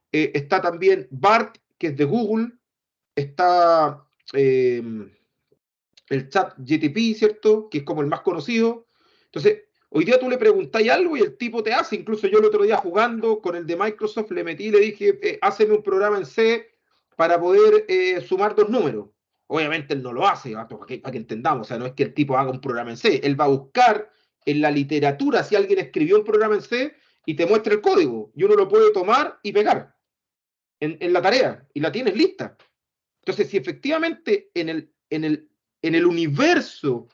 S1: Está también BART, que es de Google, está el chat GTP, ¿cierto? Que es como el más conocido. Entonces, Hoy día tú le preguntáis algo y el tipo te hace. Incluso yo el otro día jugando con el de Microsoft le metí y le dije, háceme un programa en C para poder sumar 2 números. Obviamente él no lo hace, para que entendamos. O sea, no es que el tipo haga un programa en C. Él va a buscar en la literatura si alguien escribió un programa en C y te muestra el código. Y uno lo puede tomar y pegar en la tarea y la tienes lista. Entonces, si efectivamente en el universo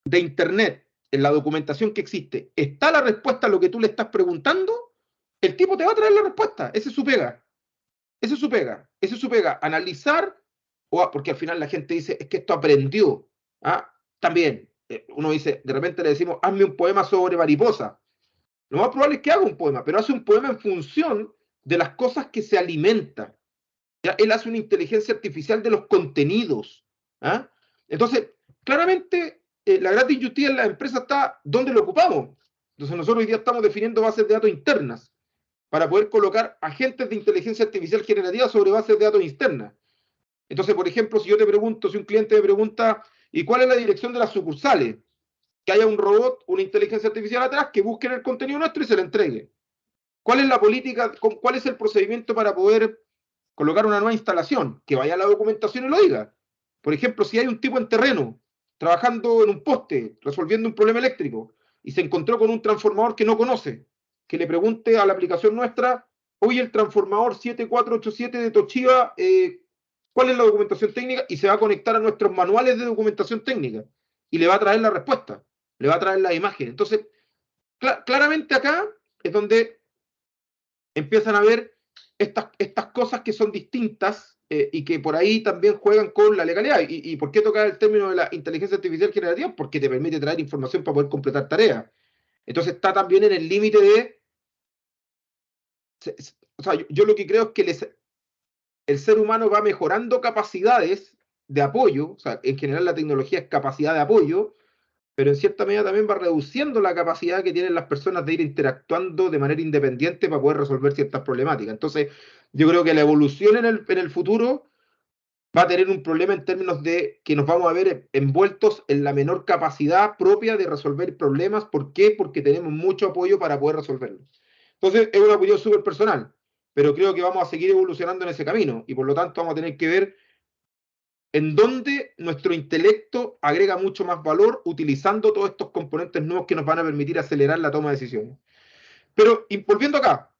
S1: de Internet, en la documentación que existe, está la respuesta a lo que tú le estás preguntando, el tipo te va a traer la respuesta. Ese es su pega. Ese es su pega. Ese es su pega. Analizar, porque al final la gente dice, es que esto aprendió. ¿Ah? También, uno dice, de repente le decimos, hazme un poema sobre mariposa. Lo más probable es que haga un poema, pero hace un poema en función de las cosas que se alimentan. ¿Ya? Él hace una inteligencia artificial de los contenidos. ¿Ah? Entonces, claramente, la gran disyuntiva en la empresa está dónde lo ocupamos. Entonces, nosotros hoy día estamos definiendo bases de datos internas para poder colocar agentes de inteligencia artificial generativa sobre bases de datos externas. Entonces, por ejemplo, si yo te pregunto, si un cliente me pregunta, ¿y cuál es la dirección de las sucursales? Que haya un robot, una inteligencia artificial atrás, que busque el contenido nuestro y se lo entregue. ¿Cuál es la política, cuál es el procedimiento para poder colocar una nueva instalación? Que vaya a la documentación y lo diga. Por ejemplo, si hay un tipo en terreno, trabajando en un poste, resolviendo un problema eléctrico, y se encontró con un transformador que no conoce, que le pregunte a la aplicación nuestra, oye, el transformador 7487 de Toshiba, ¿cuál es la documentación técnica? Y se va a conectar a nuestros manuales de documentación técnica, y le va a traer la respuesta, le va a traer la imagen. Entonces, claramente acá es donde empiezan a ver estas cosas que son distintas y que por ahí también juegan con la legalidad. ¿Y por qué tocar el término de la inteligencia artificial generativa? Porque te permite traer información para poder completar tareas. Entonces está también en el límite de... O sea, yo lo que creo es que el ser humano va mejorando capacidades de apoyo, o sea, en general la tecnología es capacidad de apoyo, pero en cierta medida también va reduciendo la capacidad que tienen las personas de ir interactuando de manera independiente para poder resolver ciertas problemáticas. Entonces, yo creo que la evolución en el futuro va a tener un problema en términos de que nos vamos a ver envueltos en la menor capacidad propia de resolver problemas. ¿Por qué? Porque tenemos mucho apoyo para poder resolverlos. Entonces, es una opinión súper personal, pero creo que vamos a seguir evolucionando en ese camino y por lo tanto vamos a tener que ver en donde nuestro intelecto agrega mucho más valor utilizando todos estos componentes nuevos que nos van a permitir acelerar la toma de decisiones. Pero volviendo acá,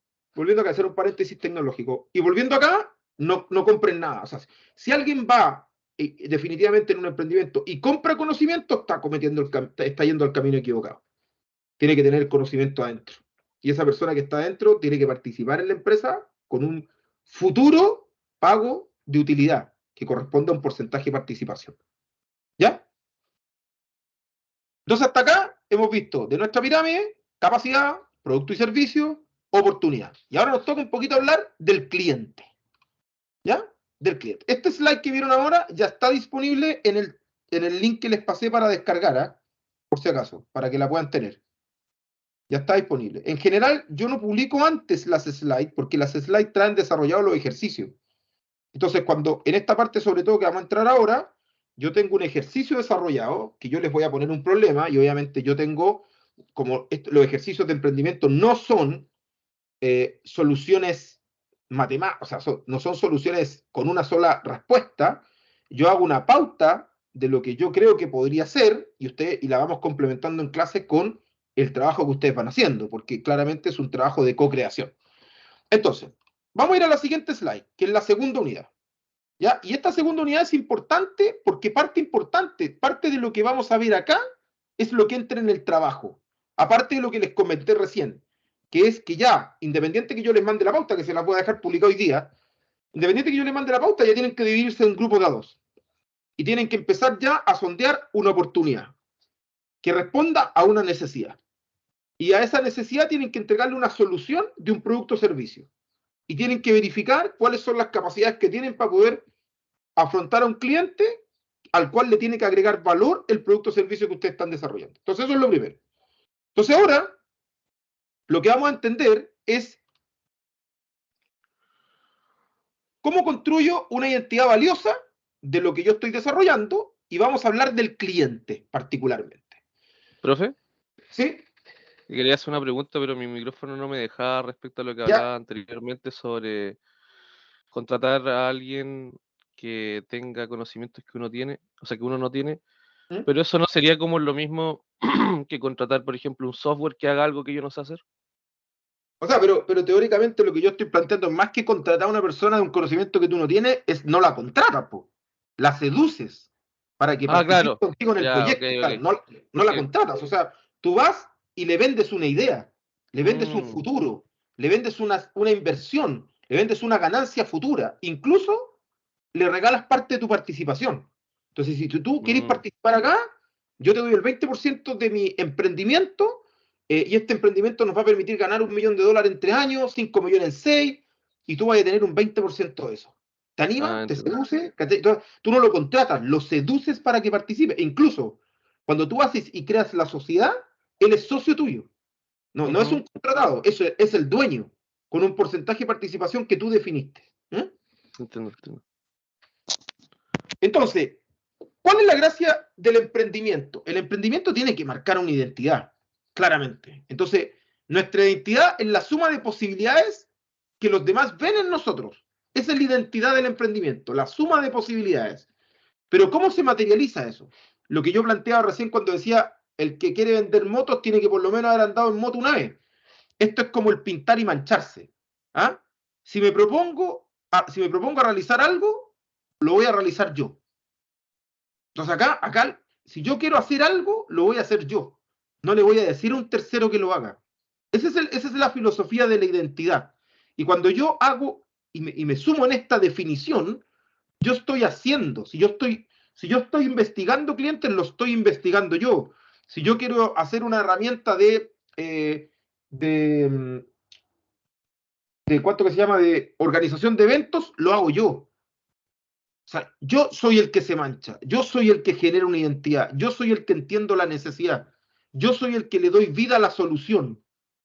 S1: hacer un paréntesis tecnológico, y volviendo acá, no compren nada. O sea, si alguien va definitivamente en un emprendimiento y compra conocimiento, está yendo al camino equivocado. Tiene que tener el conocimiento adentro. Y esa persona que está adentro tiene que participar en la empresa con un futuro pago de utilidad que corresponde a un porcentaje de participación. ¿Ya? Entonces, hasta acá hemos visto de nuestra pirámide capacidad, producto y servicio, oportunidad. Y ahora nos toca un poquito hablar del cliente. ¿Ya? Del cliente. Este slide que vieron ahora ya está disponible en el link que les pasé para descargar, ¿eh? Por si acaso, para que la puedan tener. Ya está disponible. En general, yo no publico antes las slides, porque las slides traen desarrollados los ejercicios. Entonces, cuando en esta parte, sobre todo que vamos a entrar ahora, yo tengo un ejercicio desarrollado, que yo les voy a poner un problema, y obviamente yo tengo, como los ejercicios de emprendimiento no son soluciones matemáticas, o sea, no son soluciones con una sola respuesta, yo hago una pauta de lo que yo creo que podría ser, y la vamos complementando en clase con el trabajo que ustedes van haciendo, porque claramente es un trabajo de co-creación. Entonces, vamos a ir a la siguiente slide, que es la segunda unidad. ¿Ya? Y esta segunda unidad es importante porque parte de lo que vamos a ver acá es lo que entra en el trabajo. Aparte de lo que les comenté recién, que es que ya, independiente que yo les mande la pauta, que se la voy a dejar publicada hoy día, independiente que yo les mande la pauta, ya tienen que dividirse en grupos de a dos. Y tienen que empezar ya a sondear una oportunidad que responda a una necesidad. Y a esa necesidad tienen que entregarle una solución de un producto o servicio. Y tienen que verificar cuáles son las capacidades que tienen para poder afrontar a un cliente al cual le tiene que agregar valor el producto o servicio que ustedes están desarrollando. Entonces, eso es lo primero. Entonces, ahora, lo que vamos a entender es cómo construyo una identidad valiosa de lo que yo estoy desarrollando y vamos a hablar del cliente particularmente.
S3: ¿Profe?
S1: ¿Sí?
S3: Quería hacer una pregunta, pero mi micrófono no me dejaba respecto a lo que
S1: Ya.
S3: hablaba anteriormente sobre contratar a alguien que tenga conocimientos que uno tiene, o sea, que uno no tiene,
S1: ¿Mm?
S3: pero eso no sería como lo mismo que contratar, por ejemplo, un software que haga algo que yo no sé hacer.
S1: O sea, pero teóricamente lo que yo estoy planteando, más que contratar a una persona de un conocimiento que tú no tienes, es no la contratas, po. La seduces para que
S3: Ah,
S1: participe
S3: claro.
S1: contigo en el
S3: Ya, ok,
S1: proyecto. Claro,
S3: ok.
S1: no la
S3: Porque,
S1: contratas. O sea, tú vas y le vendes una idea, le vendes un
S3: mm,
S1: futuro, le vendes una inversión, le vendes una ganancia futura. Incluso le regalas parte de tu participación. Entonces, si tú querés
S3: mm,
S1: participar acá, yo te doy el 20% de mi emprendimiento y este emprendimiento nos va a permitir ganar $1 millón en 3 años, 5 millones en 6, y tú vas a tener un 20% de eso. ¿Te anima? ¿Te
S3: entiendo.
S1: seduce? Tú no lo contratas, lo seduces para que participe. E incluso, cuando tú haces y creas la sociedad, él es socio tuyo. No es
S3: Ujú,
S1: un contratado, eso es el dueño, con un porcentaje de participación que tú definiste. ¿Eh?
S3: entiendo.
S1: Entonces, ¿cuál es la gracia del emprendimiento? El emprendimiento tiene que marcar una identidad, claramente. Entonces, nuestra identidad es la suma de posibilidades que los demás ven en nosotros. Esa es la identidad del emprendimiento, la suma de posibilidades. Pero ¿cómo se materializa eso? Lo que yo planteaba recién cuando decía, el que quiere vender motos tiene que por lo menos haber andado en moto una vez. Esto es como el pintar y mancharse. ¿Ah? Si me propongo a realizar algo, lo voy a realizar yo. Entonces acá, si yo quiero hacer algo, lo voy a hacer yo. No le voy a decir a un tercero que lo haga. Esa es la filosofía de la identidad. Y cuando yo hago y me sumo en esta definición, yo estoy haciendo. Si yo estoy investigando clientes, lo estoy investigando yo. Si yo quiero hacer una herramienta de, de ¿cuánto que se llama? De organización de eventos, lo hago yo. O sea, yo soy el que se mancha, yo soy el que genera una identidad, yo soy el que entiendo la necesidad, yo soy el que le doy vida a la solución.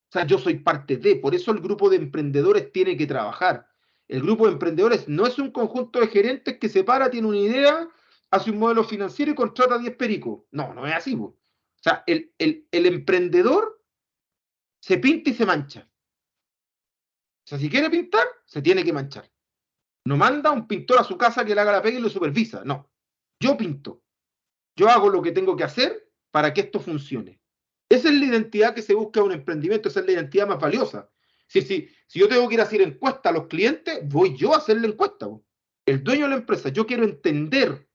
S1: O sea, yo soy parte de, por eso el grupo de emprendedores tiene que trabajar. El grupo de emprendedores no es un conjunto de gerentes que se para, tiene una idea, hace un modelo financiero y contrata 10 pericos. No es así. O sea, el emprendedor se pinta y se mancha. O sea, si quiere pintar, se tiene que manchar. No manda a un pintor a su casa que le haga la pega y lo supervisa. No. Yo pinto. Yo hago lo que tengo que hacer para que esto funcione. Esa es la identidad que se busca en un emprendimiento, esa es la identidad más valiosa. Si yo tengo que ir a hacer encuesta a los clientes, voy yo a hacer la encuesta. El dueño de la empresa, yo quiero entender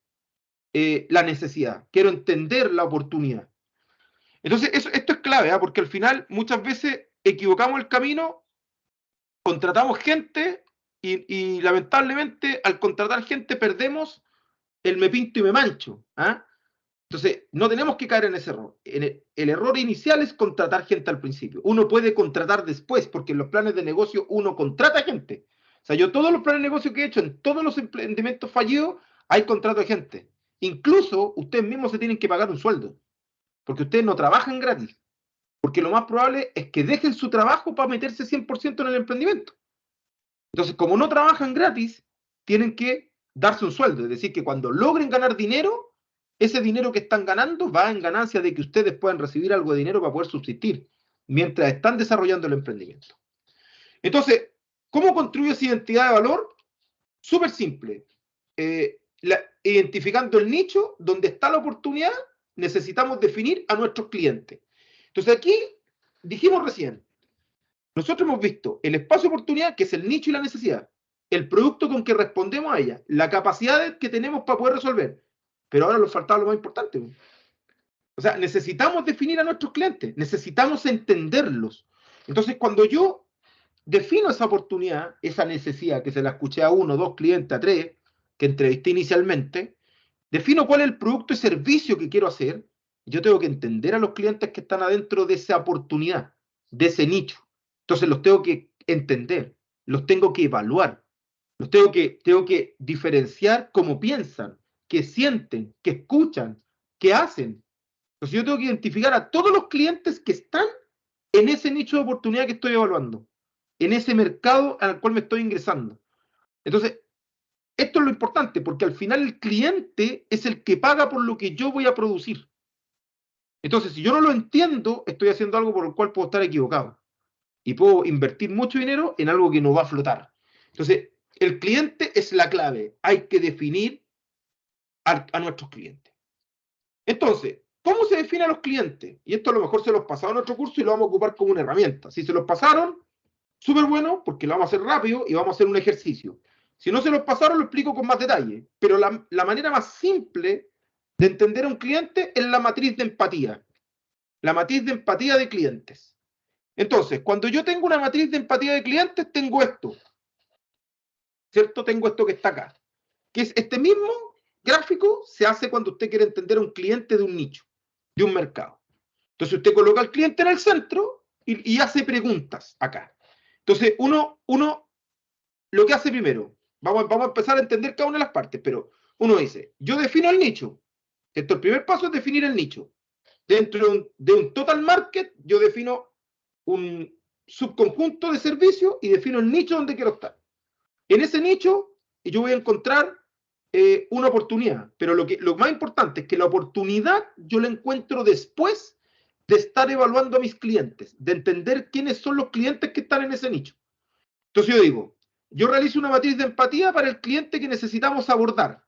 S1: la necesidad, quiero entender la oportunidad. Entonces, esto es clave, ¿eh? Porque al final muchas veces equivocamos el camino, contratamos gente y lamentablemente al contratar gente perdemos el me pinto y me mancho. ¿Ah? Entonces, no tenemos que caer en ese error. El error inicial es contratar gente al principio. Uno puede contratar después, porque en los planes de negocio uno contrata gente. O sea, yo todos los planes de negocio que he hecho, en todos los emprendimientos fallidos, hay contrato de gente. Incluso ustedes mismos se tienen que pagar un sueldo, porque ustedes no trabajan gratis. Porque lo más probable es que dejen su trabajo para meterse 100% en el emprendimiento. Entonces, como no trabajan gratis, tienen que darse un sueldo. Es decir, que cuando logren ganar dinero, ese dinero que están ganando va en ganancia de que ustedes puedan recibir algo de dinero para poder subsistir mientras están desarrollando el emprendimiento. Entonces, ¿cómo construyo esa identidad de valor? Súper simple. Identificando el nicho donde está la oportunidad, necesitamos definir a nuestros clientes. Entonces aquí dijimos recién, nosotros hemos visto el espacio de oportunidad, que es el nicho y la necesidad, el producto con que respondemos a ella, la capacidad que tenemos para poder resolver. Pero ahora nos faltaba lo más importante. O sea, necesitamos definir a nuestros clientes, necesitamos entenderlos. Entonces, cuando yo defino esa oportunidad, esa necesidad, que se la escuché a 1, 2 clientes, a 3, que entrevisté inicialmente, defino cuál es el producto y servicio que quiero hacer. Yo tengo que entender a los clientes que están adentro de esa oportunidad, de ese nicho. Entonces los tengo que entender, los tengo que evaluar, tengo que diferenciar cómo piensan, qué sienten, qué escuchan, qué hacen. Entonces yo tengo que identificar a todos los clientes que están en ese nicho de oportunidad que estoy evaluando, en ese mercado al cual me estoy ingresando. Entonces, esto es lo importante, porque al final el cliente es el que paga por lo que yo voy a producir. Entonces, si yo no lo entiendo, estoy haciendo algo por el cual puedo estar equivocado. Y puedo invertir mucho dinero en algo que no va a flotar. Entonces, el cliente es la clave. Hay que definir a nuestros clientes. Entonces, ¿cómo se define a los clientes? Y esto a lo mejor se los pasaron en otro curso y lo vamos a ocupar como una herramienta. Si se los pasaron, súper bueno, porque lo vamos a hacer rápido y vamos a hacer un ejercicio. Si no se los pasaron, lo explico con más detalle. Pero la manera más simple de entender a un cliente es la matriz de empatía. La matriz de empatía de clientes. Entonces, cuando yo tengo una matriz de empatía de clientes, tengo esto. ¿Cierto? Tengo esto que está acá. Que es este mismo gráfico se hace cuando usted quiere entender a un cliente de un nicho, de un mercado. Entonces usted coloca al cliente en el centro y hace preguntas acá. Entonces uno lo que hace primero, vamos a empezar a entender cada una de las partes, pero uno dice, yo defino el nicho. Esto, el primer paso es definir el nicho. Dentro de un total market, yo defino un subconjunto de servicios y defino el nicho donde quiero estar. En ese nicho yo voy a encontrar una oportunidad, pero lo más importante es que la oportunidad yo la encuentro después de estar evaluando a mis clientes, de entender quiénes son los clientes que están en ese nicho. Entonces yo digo, yo realizo una matriz de empatía para el cliente que necesitamos abordar,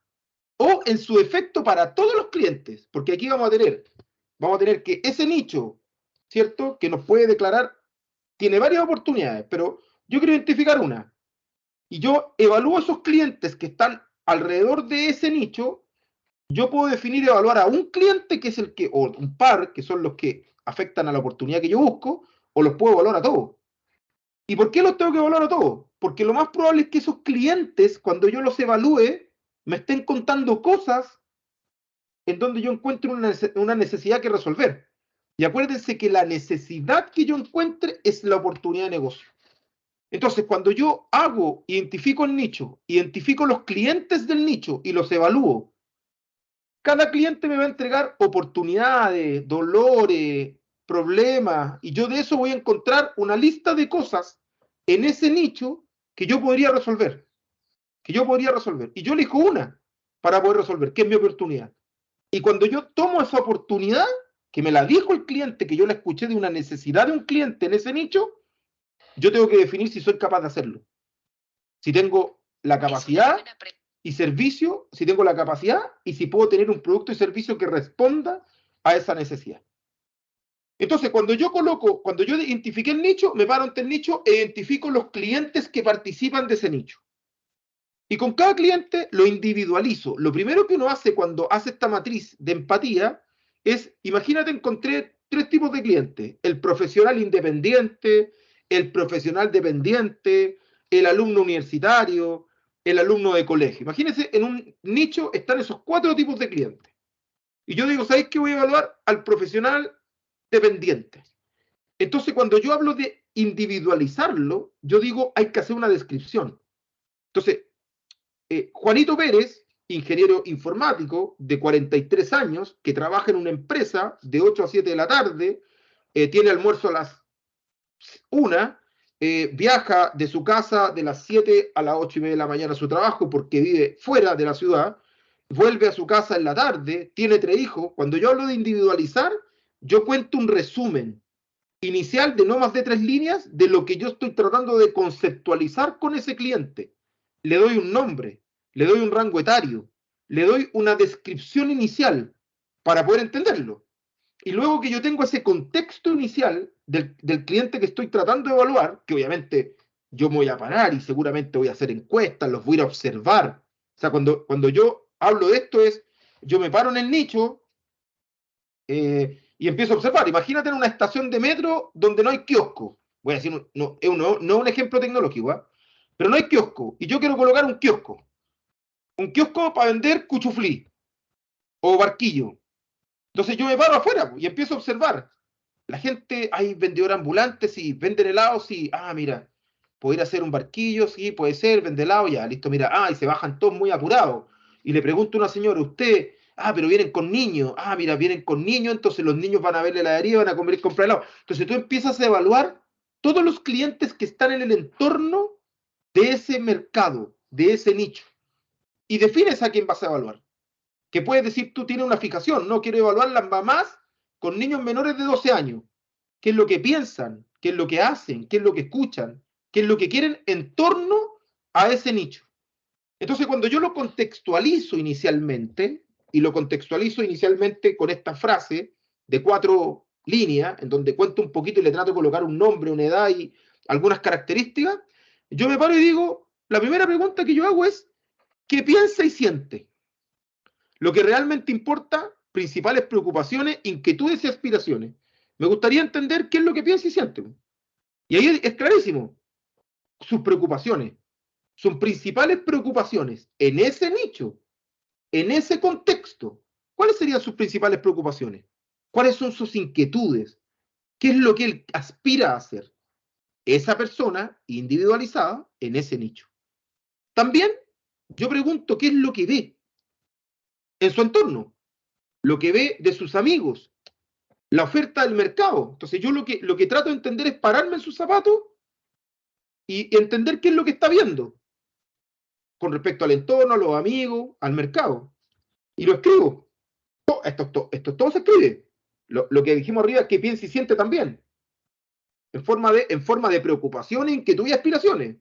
S1: o en su efecto para todos los clientes, porque aquí vamos a tener que ese nicho, ¿cierto?, que nos puede declarar, tiene varias oportunidades, pero yo quiero identificar una. Y yo evalúo esos clientes que están alrededor de ese nicho. Yo puedo definir y evaluar a un cliente que es el que, o un par, que son los que afectan a la oportunidad que yo busco, o los puedo evaluar a todos. ¿Y por qué los tengo que evaluar a todos? Porque lo más probable es que esos clientes, cuando yo los evalúe, me estén contando cosas en donde yo encuentro una necesidad que resolver. Y acuérdense que la necesidad que yo encuentre es la oportunidad de negocio. Entonces, cuando yo identifico el nicho, identifico los clientes del nicho y los evalúo, cada cliente me va a entregar oportunidades, dolores, problemas, y yo de eso voy a encontrar una lista de cosas en ese nicho que yo podría resolver. Y yo elijo una para poder resolver, que es mi oportunidad. Y cuando yo tomo esa oportunidad, que me la dijo el cliente, que yo la escuché de una necesidad de un cliente en ese nicho, yo tengo que definir si soy capaz de hacerlo. Si tengo la capacidad y servicio, si tengo la capacidad y si puedo tener un producto y servicio que responda a esa necesidad. Entonces, cuando yo identifiqué el nicho, me paro ante el nicho e identifico los clientes que participan de ese nicho. Y con cada cliente lo individualizo. Lo primero que uno hace cuando hace esta matriz de empatía es, imagínate, encontré 3 tipos de clientes: el profesional independiente, el profesional dependiente, el alumno universitario, el alumno de colegio. Imagínense, en un nicho están esos 4 tipos de clientes. Y yo digo, ¿sabéis qué? Voy a evaluar al profesional dependiente. Entonces, cuando yo hablo de individualizarlo, yo digo, hay que hacer una descripción. Entonces, Juanito Pérez, ingeniero informático de 43 años, que trabaja en una empresa de 8 a 7 de la tarde, tiene almuerzo a las 1, viaja de su casa de las 7 a las 8:30 de la mañana a su trabajo porque vive fuera de la ciudad, vuelve a su casa en la tarde, tiene 3 hijos. Cuando yo hablo de individualizar, yo cuento un resumen inicial de no más de 3 líneas de lo que yo estoy tratando de conceptualizar con ese cliente. Le doy un nombre, le doy un rango etario, le doy una descripción inicial para poder entenderlo. Y luego que yo tengo ese contexto inicial del cliente que estoy tratando de evaluar, que obviamente yo me voy a parar y seguramente voy a hacer encuestas, los voy a ir a observar. O sea, cuando yo hablo de esto yo me paro en el nicho y empiezo a observar. Imagínate en una estación de metro donde no hay kiosco. Voy a decir, no es un ejemplo tecnológico, ¿eh? Pero no hay kiosco. Y yo quiero colocar un kiosco. Un kiosco para vender cuchuflí o barquillo. Entonces yo me paro afuera y empiezo a observar. La gente, hay vendedores ambulantes, sí, venden helados, sí. Ah, mira, ¿puedo hacer un barquillo? Sí, puede ser, vende helado, ya, listo, mira. Ah, y se bajan todos muy apurados. Y le pregunto a una señora, usted, pero vienen con niños. Ah, mira, vienen con niños, entonces los niños van a ver la heladería, van a comer y comprar helado. Entonces tú empiezas a evaluar todos los clientes que están en el entorno de ese mercado, de ese nicho. Y defines a quién vas a evaluar. Que puedes decir, tú tienes una fijación, no quiero evaluar las mamás con niños menores de 12 años, qué es lo que piensan, qué es lo que hacen, qué es lo que escuchan, qué es lo que quieren en torno a ese nicho. Entonces, cuando yo lo contextualizo inicialmente, y lo contextualizo inicialmente con esta frase de 4 líneas, en donde cuento un poquito y le trato de colocar un nombre, una edad y algunas características, yo me paro y digo, la primera pregunta que yo hago es, ¿qué piensa y siente? Lo que realmente importa, principales preocupaciones, inquietudes y aspiraciones. Me gustaría entender qué es lo que piensa y siente. Y ahí es clarísimo, sus preocupaciones, sus principales preocupaciones en ese nicho, en ese contexto. ¿Cuáles serían sus principales preocupaciones? ¿Cuáles son sus inquietudes? ¿Qué es lo que él aspira a hacer? Esa persona individualizada en ese nicho. También yo pregunto qué es lo que ve en su entorno, lo que ve de sus amigos, la oferta del mercado. Entonces yo lo que trato de entender es pararme en sus zapatos y entender qué es lo que está viendo con respecto al entorno, a los amigos, al mercado. Y lo escribo. Esto todo se escribe. Lo que dijimos arriba es que piensa y siente también. En forma de preocupaciones, inquietudes y aspiraciones.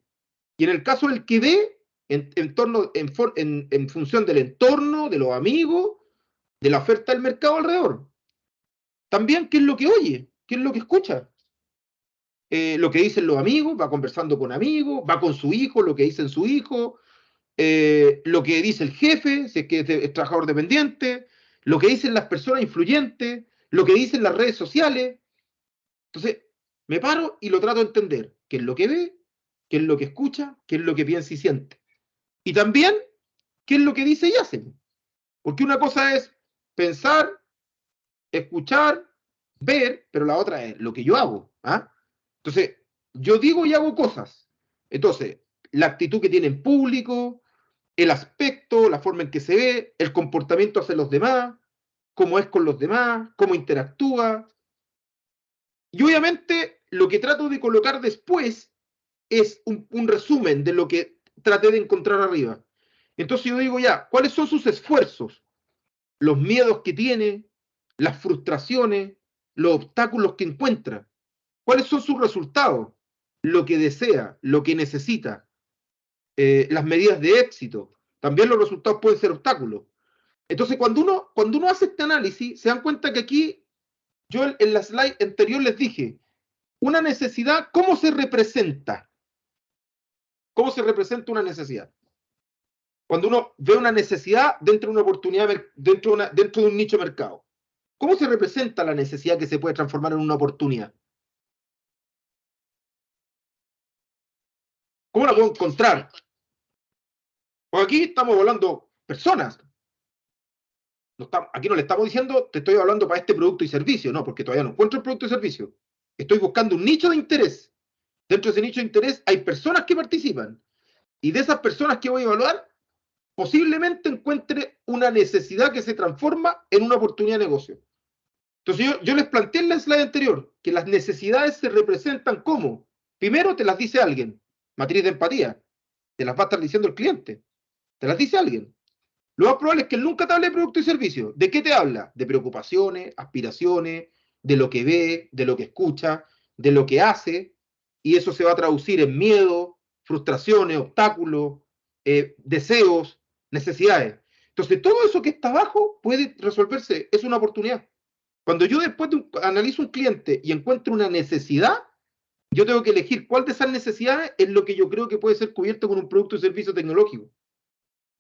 S1: Y en el caso del que ve, en función del entorno, de los amigos, de la oferta del mercado alrededor. También, ¿qué es lo que oye? ¿Qué es lo que escucha? Lo que dicen los amigos, va conversando con amigos, va con su hijo, lo que dicen su hijo, lo que dice el jefe, si es que es trabajador dependiente, lo que dicen las personas influyentes, lo que dicen las redes sociales. Entonces, me paro y lo trato de entender. ¿Qué es lo que ve? ¿Qué es lo que escucha? ¿Qué es lo que piensa y siente? Y también, ¿qué es lo que dice y hace? Porque una cosa es pensar, escuchar, ver, pero la otra es lo que yo hago. ¿Ah? Entonces, yo digo y hago cosas. Entonces, la actitud que tiene en público, el aspecto, la forma en que se ve, el comportamiento hacia los demás, cómo es con los demás, cómo interactúa. Y obviamente lo que trato de colocar después es un resumen de lo que traté de encontrar arriba. Entonces yo digo ya, ¿cuáles son sus esfuerzos? Los miedos que tiene, las frustraciones, los obstáculos que encuentra. ¿Cuáles son sus resultados? Lo que desea, lo que necesita, las medidas de éxito. También los resultados pueden ser obstáculos. Entonces, cuando uno hace este análisis, se dan cuenta que aquí, yo en la slide anterior les dije, una necesidad, ¿cómo se representa? ¿Cómo se representa una necesidad? Cuando uno ve una necesidad dentro de una oportunidad, dentro de un nicho de mercado, ¿cómo se representa la necesidad que se puede transformar en una oportunidad? ¿Cómo la puedo encontrar? Pues aquí estamos hablando personas. Aquí no le estamos diciendo, te estoy hablando para este producto y servicio, no, porque todavía no encuentro el producto y servicio. Estoy buscando un nicho de interés. Dentro de ese nicho de interés hay personas que participan. Y de esas personas que voy a evaluar, posiblemente encuentre una necesidad que se transforma en una oportunidad de negocio. Entonces yo les planteé en la slide anterior que las necesidades se representan como, primero te las dice alguien, matriz de empatía, te las va a estar diciendo el cliente, te las dice alguien. Lo más probable es que él nunca te hable de producto y servicio. ¿De qué te habla? De preocupaciones, aspiraciones, de lo que ve, de lo que escucha, de lo que hace, y eso se va a traducir en miedo, frustraciones, obstáculos, deseos, necesidades. Entonces, todo eso que está abajo puede resolverse, es una oportunidad. Cuando yo después analizo un cliente y encuentro una necesidad, yo tengo que elegir cuál de esas necesidades es lo que yo creo que puede ser cubierto con un producto o servicio tecnológico.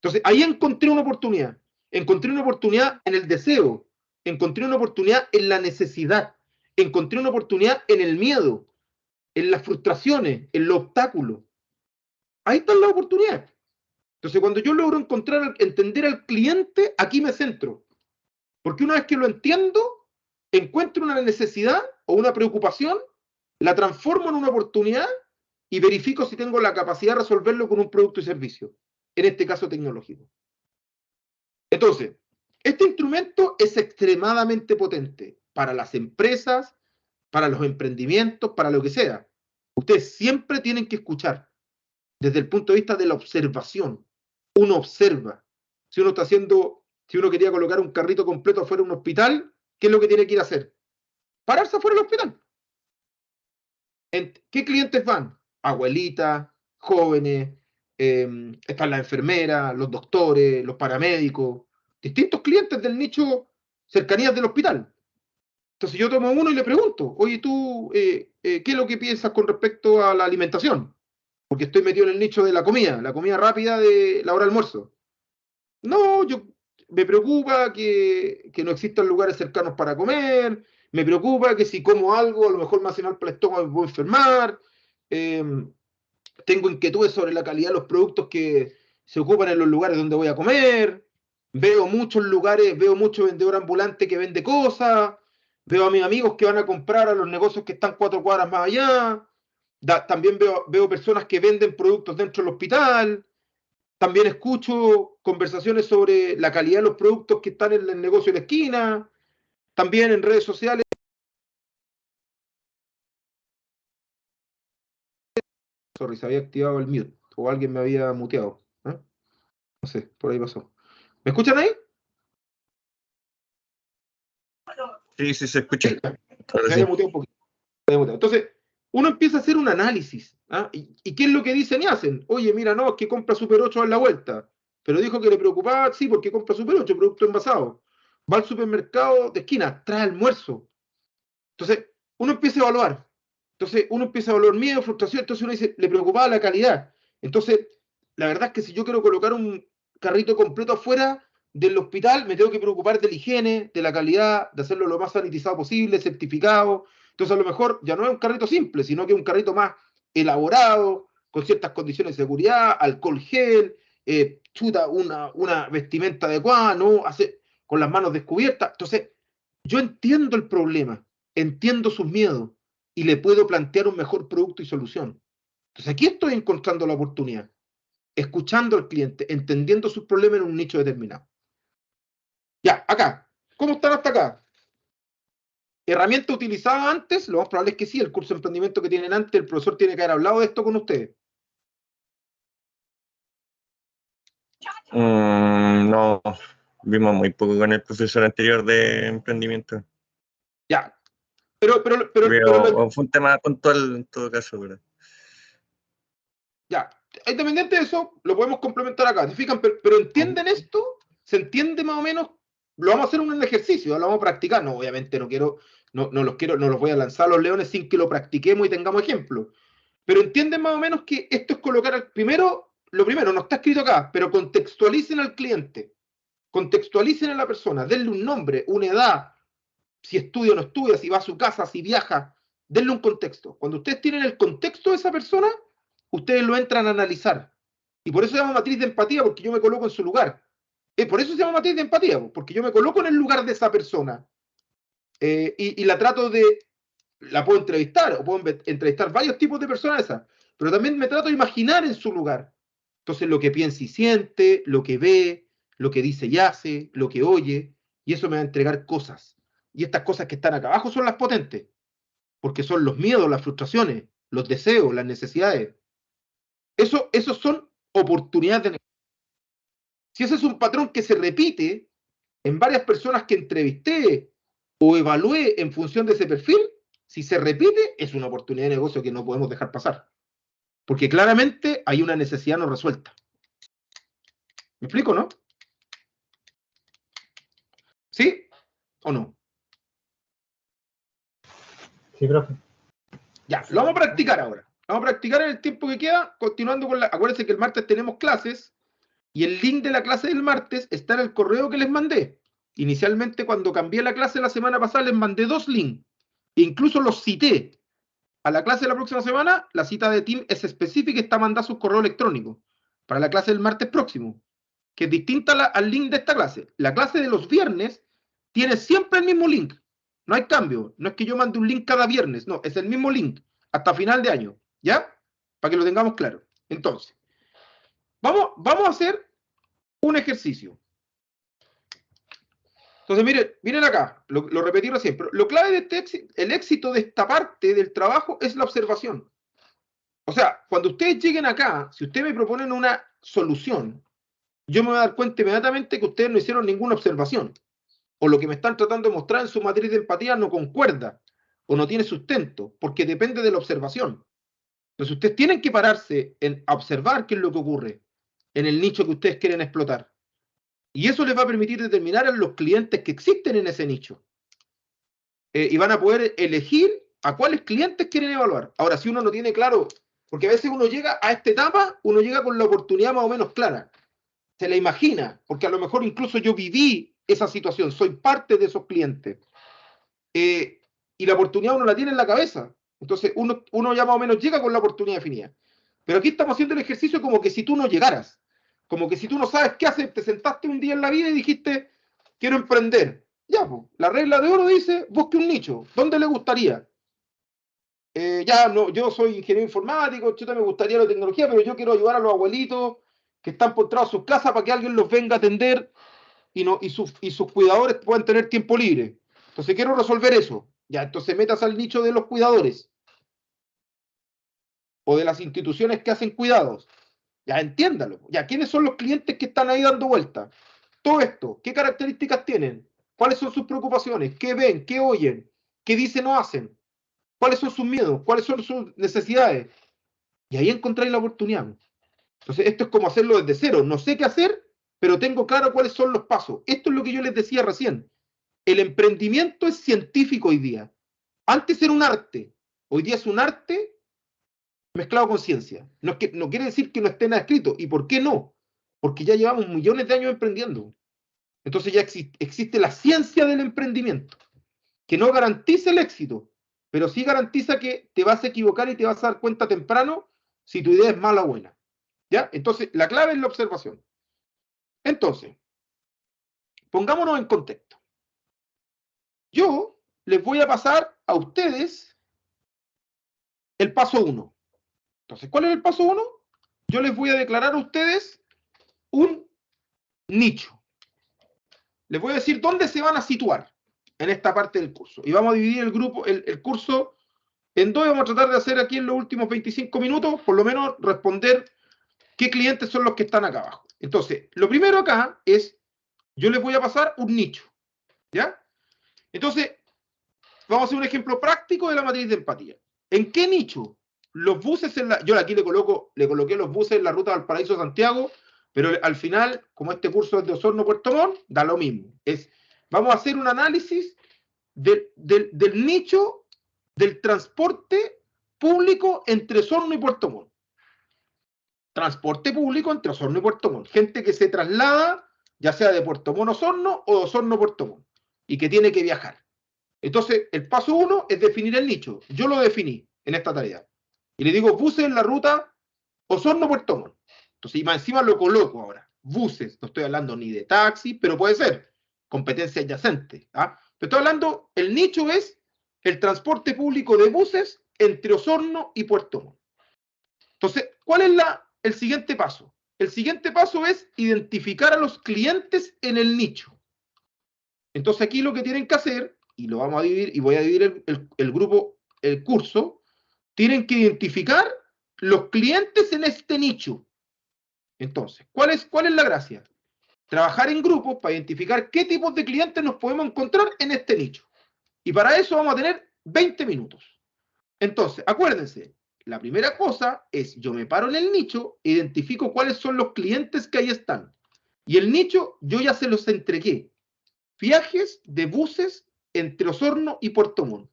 S1: Entonces, ahí encontré una oportunidad. Encontré una oportunidad en el deseo. Encontré una oportunidad en la necesidad. Encontré una oportunidad en el miedo, en las frustraciones, en los obstáculos. Ahí están las oportunidades. Entonces, cuando yo logro entender al cliente, aquí me centro. Porque una vez que lo entiendo, encuentro una necesidad o una preocupación, la transformo en una oportunidad y verifico si tengo la capacidad de resolverlo con un producto y servicio, en este caso tecnológico. Entonces, este instrumento es extremadamente potente para las empresas, para los emprendimientos, para lo que sea. Ustedes siempre tienen que escuchar desde el punto de vista de la observación. Uno observa. Si uno quería colocar un carrito completo afuera de un hospital, ¿qué es lo que tiene que ir a hacer? Pararse afuera del hospital. ¿Qué clientes van? Abuelitas, jóvenes, están las enfermeras, los doctores, los paramédicos, distintos clientes del nicho cercanías del hospital. Entonces yo tomo uno y le pregunto, oye, tú, ¿qué es lo que piensas con respecto a la alimentación? Porque estoy metido en el nicho de la comida rápida de la hora de almuerzo. No, me preocupa que no existan lugares cercanos para comer, me preocupa que si como algo, a lo mejor me hace mal para el estómago y me puedo enfermar, tengo inquietudes sobre la calidad de los productos que se ocupan en los lugares donde voy a comer, veo muchos lugares, veo mucho vendedor ambulante que vende cosas, veo a mis amigos que van a comprar a los negocios que están 4 cuadras más allá, también veo personas que venden productos dentro del hospital, también escucho conversaciones sobre la calidad de los productos que están en el negocio de la esquina, también en redes sociales. Sorry, se había activado el mute o alguien me había muteado. ¿Eh? No sé, por ahí pasó. ¿Me escuchan ahí?
S2: Sí, sí, se escucha.
S1: Sí,
S2: Ahora
S1: se
S2: sí.
S1: había muteado un poquito. Entonces, uno empieza a hacer un análisis. ¿Ah? ¿Y qué es lo que dicen y hacen? Oye, mira, no, es que compra Super 8 en la vuelta. Pero dijo que le preocupaba, sí, porque compra Super 8, producto envasado. Va al supermercado de esquina, trae almuerzo. Entonces, uno empieza a evaluar. Entonces, uno empieza a evaluar miedo, frustración. Entonces, uno dice, le preocupaba la calidad. Entonces, la verdad es que si yo quiero colocar un carrito completo afuera del hospital, me tengo que preocupar de la higiene, de la calidad, de hacerlo lo más sanitizado posible, certificado. Entonces, a lo mejor ya no es un carrito simple, sino que es un carrito más elaborado, con ciertas condiciones de seguridad, alcohol gel, chuta, una vestimenta adecuada, ¿no? Con las manos descubiertas. Entonces, yo entiendo el problema, entiendo sus miedos y le puedo plantear un mejor producto y solución. Entonces, aquí estoy encontrando la oportunidad, escuchando al cliente, entendiendo sus problemas en un nicho determinado. Ya, acá. ¿Cómo están hasta acá? ¿Herramienta utilizada antes? Lo más probable es que sí. El curso de emprendimiento que tienen antes, el profesor tiene que haber hablado de esto con ustedes.
S2: No, vimos muy poco con el profesor anterior de emprendimiento.
S1: Ya. Pero
S2: Fue un tema puntual en todo caso, ¿verdad?
S1: Ya. Independiente de eso, lo podemos complementar acá. ¿Se fijan? Pero ¿entienden esto? ¿Se entiende más o menos? Lo vamos a hacer en un ejercicio, lo vamos a practicar. No, obviamente no los voy a lanzar a los leones sin que lo practiquemos y tengamos ejemplo. Pero entienden más o menos que esto es colocar lo primero, no está escrito acá, pero contextualicen al cliente, contextualicen a la persona, denle un nombre, una edad, si estudia o no estudia, si va a su casa, si viaja, denle un contexto. Cuando ustedes tienen el contexto de esa persona, ustedes lo entran a analizar. Y por eso se llama matriz de empatía, porque yo me coloco en su lugar. Por eso se llama matriz de empatía, porque yo me coloco en el lugar de esa persona. Y la trato la puedo entrevistar, o puedo entrevistar varios tipos de personas esas, pero también me trato de imaginar en su lugar. Entonces, lo que piensa y siente, lo que ve, lo que dice y hace, lo que oye, y eso me va a entregar cosas. Y estas cosas que están acá abajo son las potentes, porque son los miedos, las frustraciones, los deseos, las necesidades. Esos son oportunidades de negocio. Si ese es un patrón que se repite en varias personas que entrevisté o evalué en función de ese perfil, si se repite, es una oportunidad de negocio que no podemos dejar pasar. Porque claramente hay una necesidad no resuelta. ¿Me explico, no? ¿Sí o no?
S4: Sí, profe.
S1: Ya, lo vamos a practicar ahora. Vamos a practicar en el tiempo que queda, continuando con Acuérdense que el martes tenemos clases y el link de la clase del martes está en el correo que les mandé. Inicialmente, cuando cambié la clase la semana pasada, les mandé 2 links. E incluso los cité. A la clase de la próxima semana, la cita de Tim es específica y está mandada a su correo electrónico. Para la clase del martes próximo, que es distinta al link de esta clase. La clase de los viernes tiene siempre el mismo link. No hay cambio. No es que yo mande un link cada viernes. No, es el mismo link. Hasta final de año. ¿Ya? Para que lo tengamos claro. Entonces, vamos a hacer un ejercicio. Entonces, miren acá, lo repetí recién, pero lo clave de el éxito de esta parte del trabajo es la observación. O sea, cuando ustedes lleguen acá, si ustedes me proponen una solución, yo me voy a dar cuenta inmediatamente que ustedes no hicieron ninguna observación. o lo que me están tratando de mostrar en su matriz de empatía no concuerda o no tiene sustento, porque depende de la observación. Entonces ustedes tienen que pararse a observar qué es lo que ocurre en el nicho que ustedes quieren explotar. Y eso les va a permitir determinar a los clientes que existen en ese nicho. Y van a poder elegir a cuáles clientes quieren evaluar. Ahora, si uno no tiene claro, porque a veces uno llega a esta etapa, uno llega con la oportunidad más o menos clara. Se la imagina, porque a lo mejor incluso yo viví esa situación, soy parte de esos clientes. Y la oportunidad uno la tiene en la cabeza. Entonces uno ya más o menos llega con la oportunidad definida. Pero aquí estamos haciendo el ejercicio como que si tú no llegaras, como que si tú no sabes qué hacer, te sentaste un día en la vida y dijiste, quiero emprender. Ya, pues, la regla de oro dice, busque un nicho. ¿Dónde le gustaría? Ya, no, yo soy ingeniero informático, yo me gustaría la tecnología, pero yo quiero ayudar a los abuelitos que están postrados en sus casas para que alguien los venga a atender y sus cuidadores puedan tener tiempo libre. Entonces quiero resolver eso. Ya, entonces metas al nicho de los cuidadores o de las instituciones que hacen cuidados. Ya, entiéndalo. Ya, ¿quiénes son los clientes que están ahí dando vueltas? Todo esto, ¿qué características tienen? ¿Cuáles son sus preocupaciones? ¿Qué ven? ¿Qué oyen? ¿Qué dicen o hacen? ¿Cuáles son sus miedos? ¿Cuáles son sus necesidades? Y ahí encontráis la oportunidad. Entonces, esto es como hacerlo desde cero. No sé qué hacer, pero tengo claro cuáles son los pasos. Esto es lo que yo les decía recién. El emprendimiento es científico hoy día. Antes era un arte. Hoy día es un arte mezclado con ciencia. No quiere decir que no esté nada escrito. ¿Y por qué no? Porque ya llevamos millones de años emprendiendo. Entonces ya existe la ciencia del emprendimiento, que no garantiza el éxito, pero sí garantiza que te vas a equivocar y te vas a dar cuenta temprano si tu idea es mala o buena. ¿Ya? Entonces, la clave es la observación. Entonces, pongámonos en contexto. Yo les voy a pasar a ustedes el paso 1. Entonces, ¿cuál es el paso 1? Yo les voy a declarar a ustedes un nicho. Les voy a decir dónde se van a situar en esta parte del curso. Y vamos a dividir el curso en dos. Vamos a tratar de hacer aquí en los últimos 25 minutos, por lo menos responder qué clientes son los que están acá abajo. Entonces, lo primero acá es, yo les voy a pasar un nicho. ¿Ya? Entonces, vamos a hacer un ejemplo práctico de la matriz de empatía. ¿En qué nicho? Los buses yo aquí le coloqué los buses en la ruta Valparaíso-Santiago, pero al final, como este curso es de Osorno-Puerto Montt, da lo mismo. Vamos a hacer un análisis del nicho del transporte público entre Osorno y Puerto Montt. Transporte público entre Osorno y Puerto Montt. Gente que se traslada, ya sea de Puerto Montt a Osorno o de Osorno a Puerto Montt, y que tiene que viajar. Entonces, el paso 1 es definir el nicho. Yo lo definí en esta tarea. Y le digo buses en la ruta Osorno-Puerto Montt. Entonces, y más encima lo coloco ahora. Buses. No estoy hablando ni de taxi, pero puede ser. Competencia adyacente. ¿Ah? Pero estoy hablando, el nicho es el transporte público de buses entre Osorno y Puerto Montt. Entonces, ¿cuál es el siguiente paso? El siguiente paso es identificar a los clientes en el nicho. Entonces, aquí lo que tienen que hacer, y lo vamos a dividir, y voy a dividir el grupo, el curso, tienen que identificar los clientes en este nicho. Entonces, ¿cuál es la gracia? Trabajar en grupos para identificar qué tipos de clientes nos podemos encontrar en este nicho. Y para eso vamos a tener 20 minutos. Entonces, acuérdense, la primera cosa es, yo me paro en el nicho, identifico cuáles son los clientes que ahí están. Y el nicho, yo ya se los entregué. Viajes de buses entre Osorno y Puerto Montt.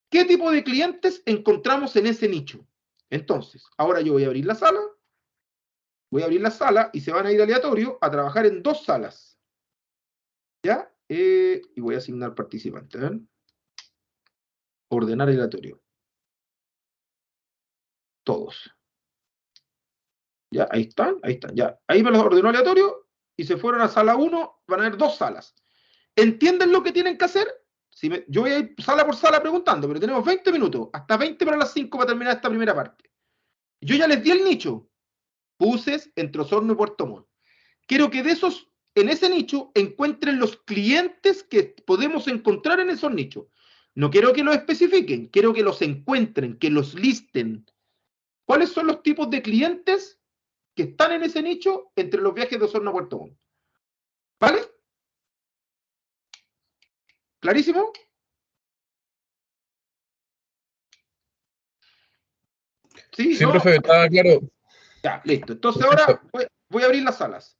S1: ¿Qué tipo de clientes encontramos en ese nicho? Entonces, ahora yo voy a abrir la sala. Voy a abrir la sala y se van a ir aleatorio a trabajar en dos salas. ¿Ya? Y voy a asignar participantes. ¿Ven? Ordenar aleatorio. Todos. Ya, ahí están, ya. Ahí me los ordenó aleatorio y se fueron a sala 1, van a haber dos salas. ¿Entienden lo que tienen que hacer? Yo voy a ir sala por sala preguntando, pero tenemos 20 minutos, hasta 20 para las 5 para terminar esta primera parte. Yo ya les di el nicho. Buses entre Osorno y Puerto Montt. Quiero que en ese nicho encuentren los clientes que podemos encontrar en esos nichos. No quiero que los especifiquen, quiero que los encuentren, que los listen. ¿Cuáles son los tipos de clientes que están en ese nicho entre los viajes de Osorno a Puerto Montt? ¿Vale? ¿Clarísimo? ¿Sí?
S4: Sí,
S1: ¿No?
S4: profe, estaba claro.
S1: Ya, listo. Entonces
S4: Perfecto.
S1: ahora voy a abrir las salas.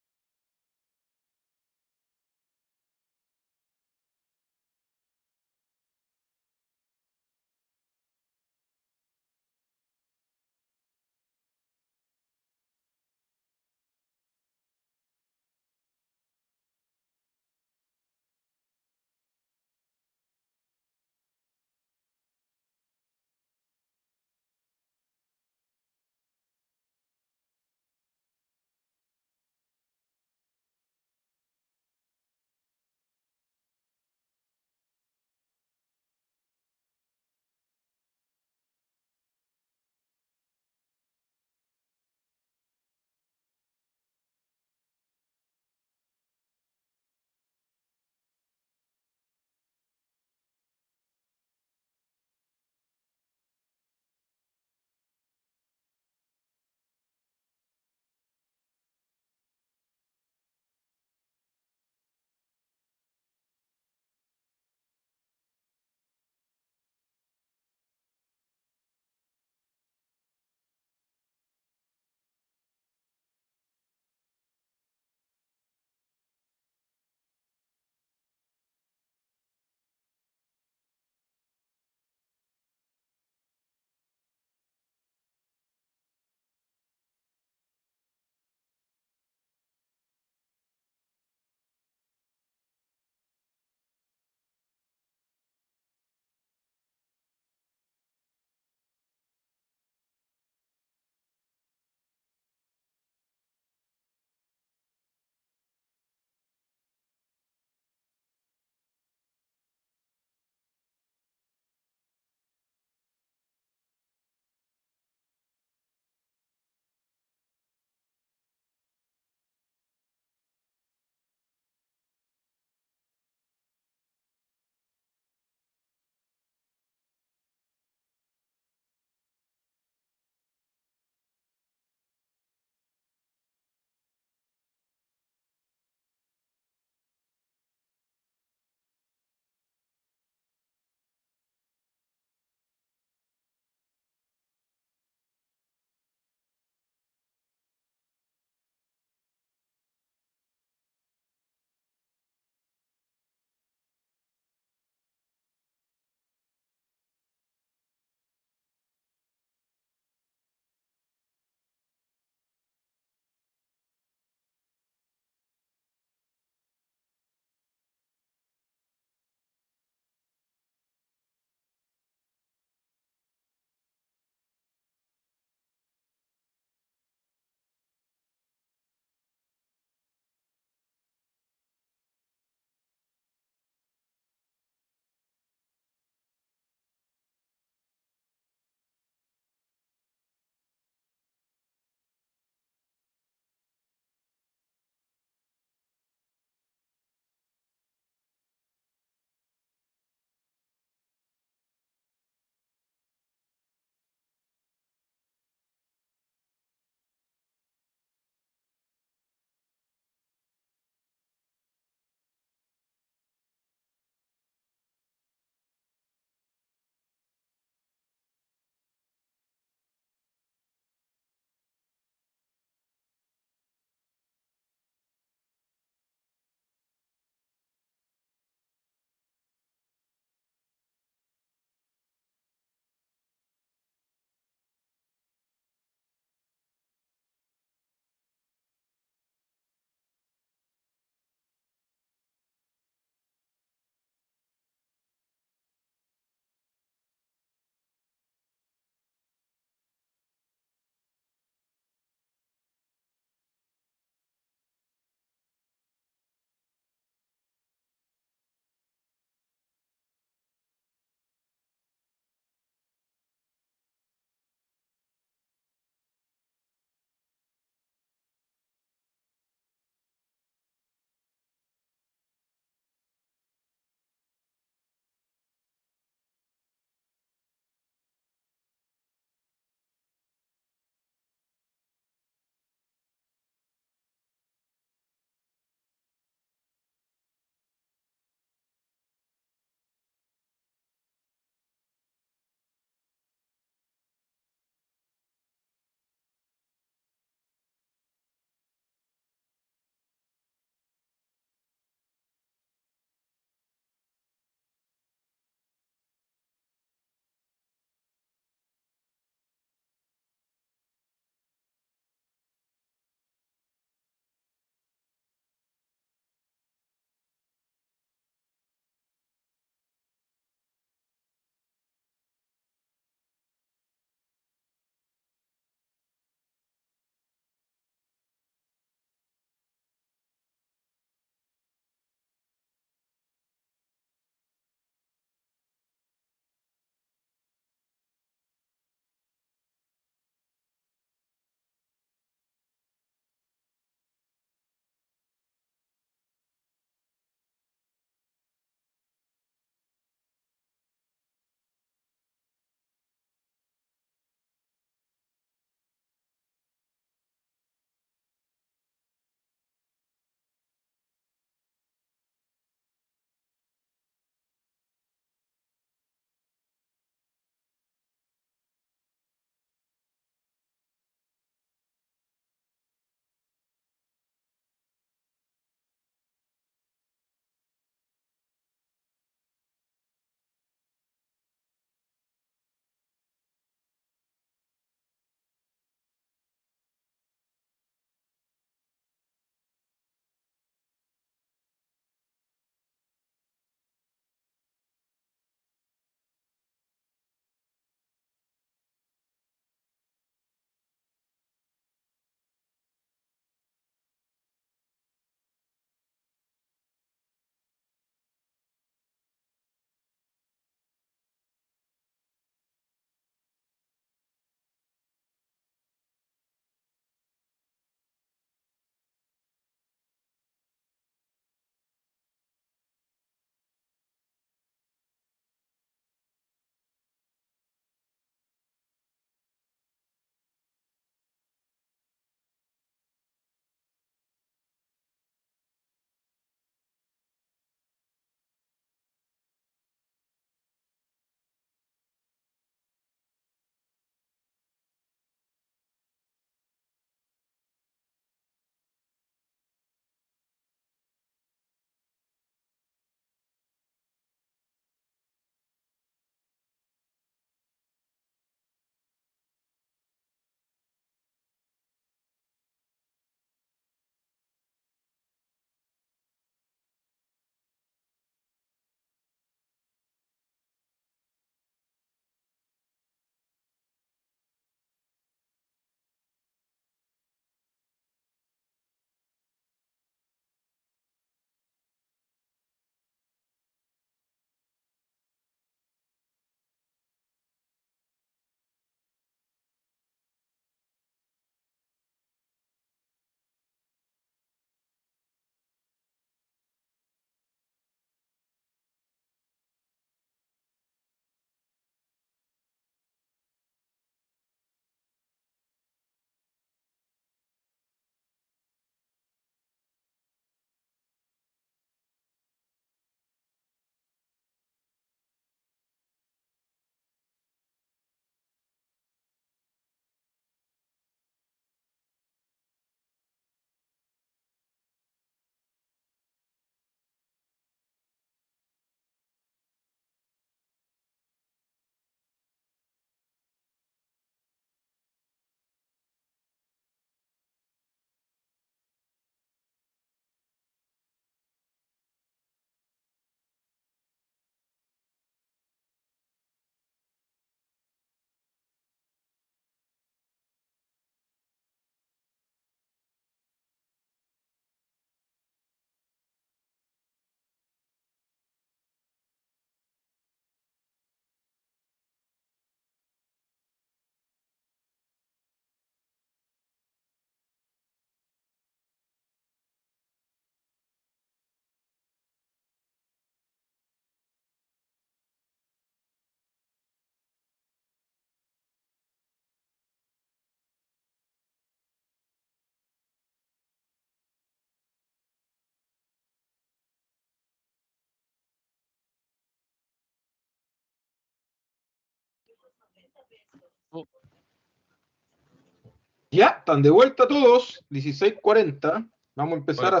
S1: Ya, están de vuelta todos, 16:40. Vamos a empezar
S4: Hola.
S1: a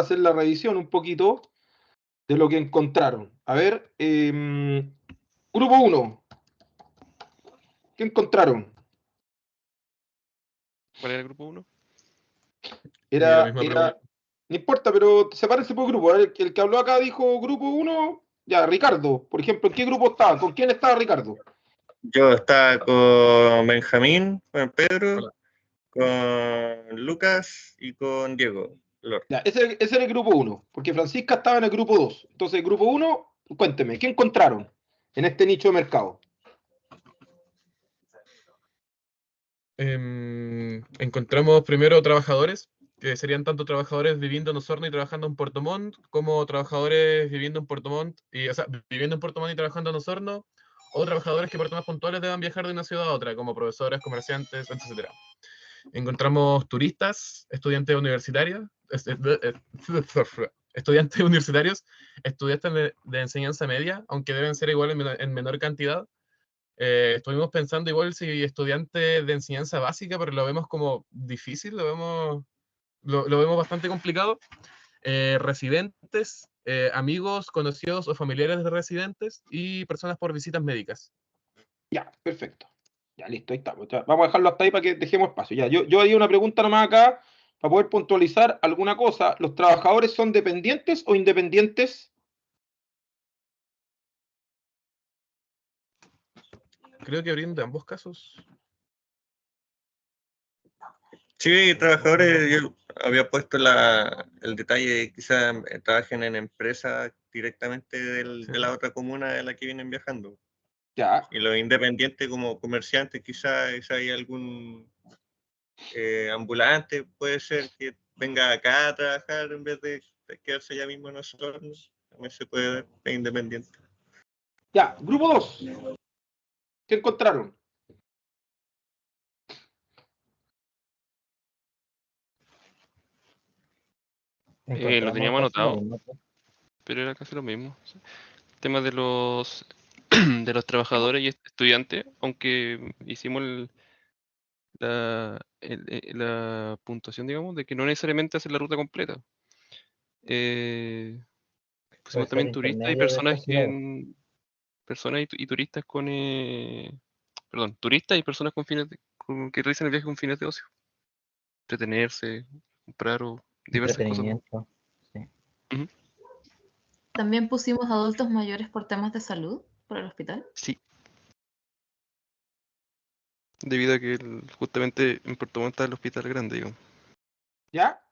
S1: hacer la revisión un poquito de lo que encontraron. A ver, grupo 1. ¿Qué encontraron?
S3: ¿Cuál era el grupo 1?
S4: La misma pregunta.
S1: No importa, pero sepárense por grupo. El que habló acá dijo grupo 1. Ya, Ricardo, por ejemplo, ¿en qué grupo estaba? ¿Con quién estaba Ricardo?
S2: Yo estaba con Benjamín, con Pedro,
S4: Hola.
S2: con Lucas y con Diego. Lord.
S1: Ya, ese era el grupo 1, porque Francisca estaba en el grupo 2. Entonces, grupo 1, cuénteme, ¿qué encontraron en este nicho de mercado?
S4: Encontramos primero trabajadores, que serían tanto trabajadores viviendo en Osorno y trabajando en Puerto Montt, como trabajadores viviendo en Puerto Montt, viviendo en Puerto Montt y trabajando en Osorno, o trabajadores que por temas puntuales deban viajar de una ciudad a otra, como profesores, comerciantes, etc. Encontramos turistas, estudiantes universitarios, estudiantes universitarios, estudiantes de enseñanza media, aunque deben ser igual en menor cantidad. Estuvimos pensando igual si estudiantes de enseñanza básica, pero lo vemos como difícil, lo vemos bastante complicado. Residentes, amigos, conocidos o familiares de residentes y personas por visitas médicas.
S1: Ya, perfecto. Ya, listo, ahí estamos. Ya, vamos a dejarlo hasta ahí para que dejemos espacio. Ya, yo haría una pregunta nomás acá para poder puntualizar alguna cosa. ¿Los trabajadores son dependientes o independientes?
S4: Creo que abriendo ambos casos.
S2: Sí, trabajadores, yo había puesto el detalle de quizás trabajen en empresas directamente de la otra comuna de la que vienen viajando.
S1: Ya,
S2: Y los independientes como comerciantes, quizás hay algún ambulante, puede ser que venga acá a trabajar en vez de quedarse allá mismo en nosotros. También se puede ver, es independiente.
S1: ya. Grupo 2. ¿Qué encontraron?
S3: Lo teníamos anotado, pero era casi lo mismo. Sí. El tema de los de los trabajadores y estudiantes, aunque hicimos la puntuación, digamos, de que no necesariamente hacen la ruta completa. Pusimos también turistas y personas y turistas con turistas y personas con que realizan el viaje con fines de ocio. Entretenerse, comprar o diversas cosas más.
S5: Sí.
S3: Ujú.
S6: También pusimos adultos mayores por temas de salud, por el hospital.
S3: Sí. Debido a que justamente en Puerto Montt está el hospital grande, digamos.
S1: ¿Ya?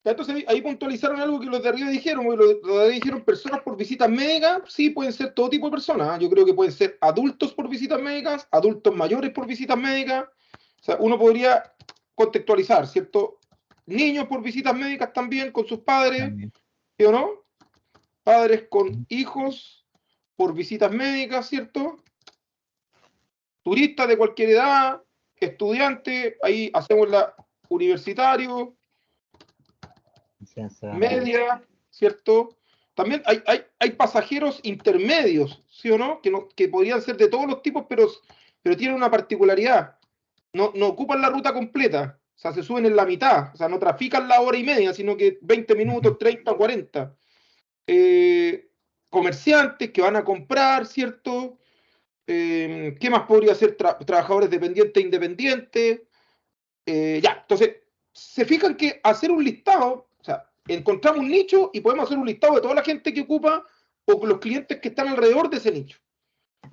S1: Ya, entonces ahí puntualizaron algo que los de arriba dijeron. Los de arriba dijeron personas por visitas médicas. Sí, pueden ser todo tipo de personas. Yo creo que pueden ser adultos por visitas médicas, adultos mayores por visitas médicas. O sea, uno podría contextualizar, ¿cierto? Niños por visitas médicas también con sus padres, ¿sí o no? Padres con hijos por visitas médicas, ¿cierto? Turistas de cualquier edad, estudiantes, ahí hacemos la universitario, media, ¿cierto? También hay pasajeros intermedios, ¿sí o no? Que podrían ser de todos los tipos, pero tienen una particularidad. No ocupan la ruta completa, o sea, se suben en la mitad, o sea, no trafican la hora y media, sino que 20 minutos, 30, 40. Comerciantes que van a comprar, ¿cierto? ¿Qué más podría ser? Trabajadores dependientes e independientes. Ya, entonces, se fijan que hacer un listado, o sea, encontramos un nicho y podemos hacer un listado de toda la gente que ocupa o los clientes que están alrededor de ese nicho.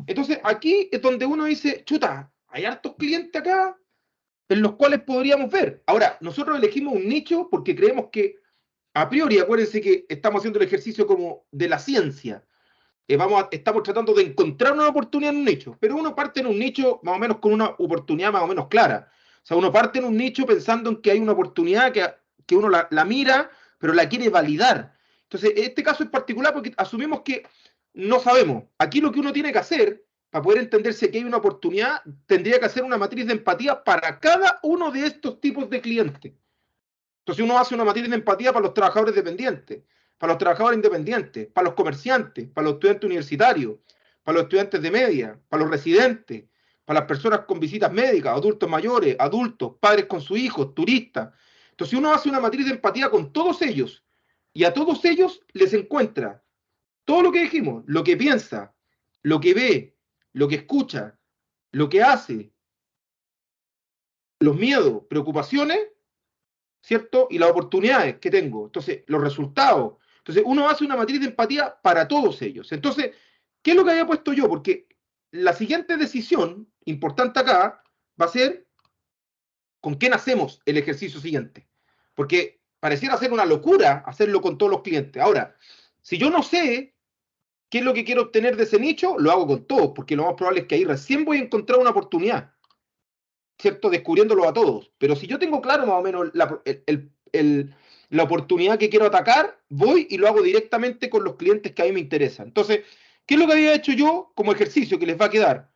S1: Entonces, aquí es donde uno dice, chuta, hay hartos clientes acá en los cuales podríamos ver. Ahora, nosotros elegimos un nicho porque creemos que, a priori, acuérdense que estamos haciendo el ejercicio como de la ciencia. Estamos tratando de encontrar una oportunidad en un nicho, pero uno parte en un nicho más o menos con una oportunidad más o menos clara. O sea, uno parte en un nicho pensando en que hay una oportunidad que uno la mira, pero la quiere validar. Entonces, este caso es particular porque asumimos que no sabemos. Aquí lo que uno tiene que hacer, para poder entenderse que hay una oportunidad, tendría que hacer una matriz de empatía para cada uno de estos tipos de clientes. Entonces uno hace una matriz de empatía para los trabajadores dependientes, para los trabajadores independientes, para los comerciantes, para los estudiantes universitarios, para los estudiantes de media, para los residentes, para las personas con visitas médicas, adultos mayores, adultos, padres con sus hijos, turistas. Entonces uno hace una matriz de empatía con todos ellos y a todos ellos les encuentra todo lo que dijimos, lo que piensa, lo que ve, lo que escucha, lo que hace, los miedos, preocupaciones, ¿cierto? Y las oportunidades que tengo. Entonces, los resultados. Entonces, uno hace una matriz de empatía para todos ellos. Entonces, ¿qué es lo que había puesto yo? Porque la siguiente decisión, importante acá, va a ser con quién hacemos el ejercicio siguiente. Porque pareciera ser una locura hacerlo con todos los clientes. Ahora, si yo no sé qué es lo que quiero obtener de ese nicho, lo hago con todos, porque lo más probable es que ahí recién voy a encontrar una oportunidad, ¿cierto? Descubriéndolo a todos. Pero si yo tengo claro más o menos la oportunidad que quiero atacar, voy y lo hago directamente con los clientes que a mí me interesan. Entonces, ¿qué es lo que había hecho yo como ejercicio que les va a quedar?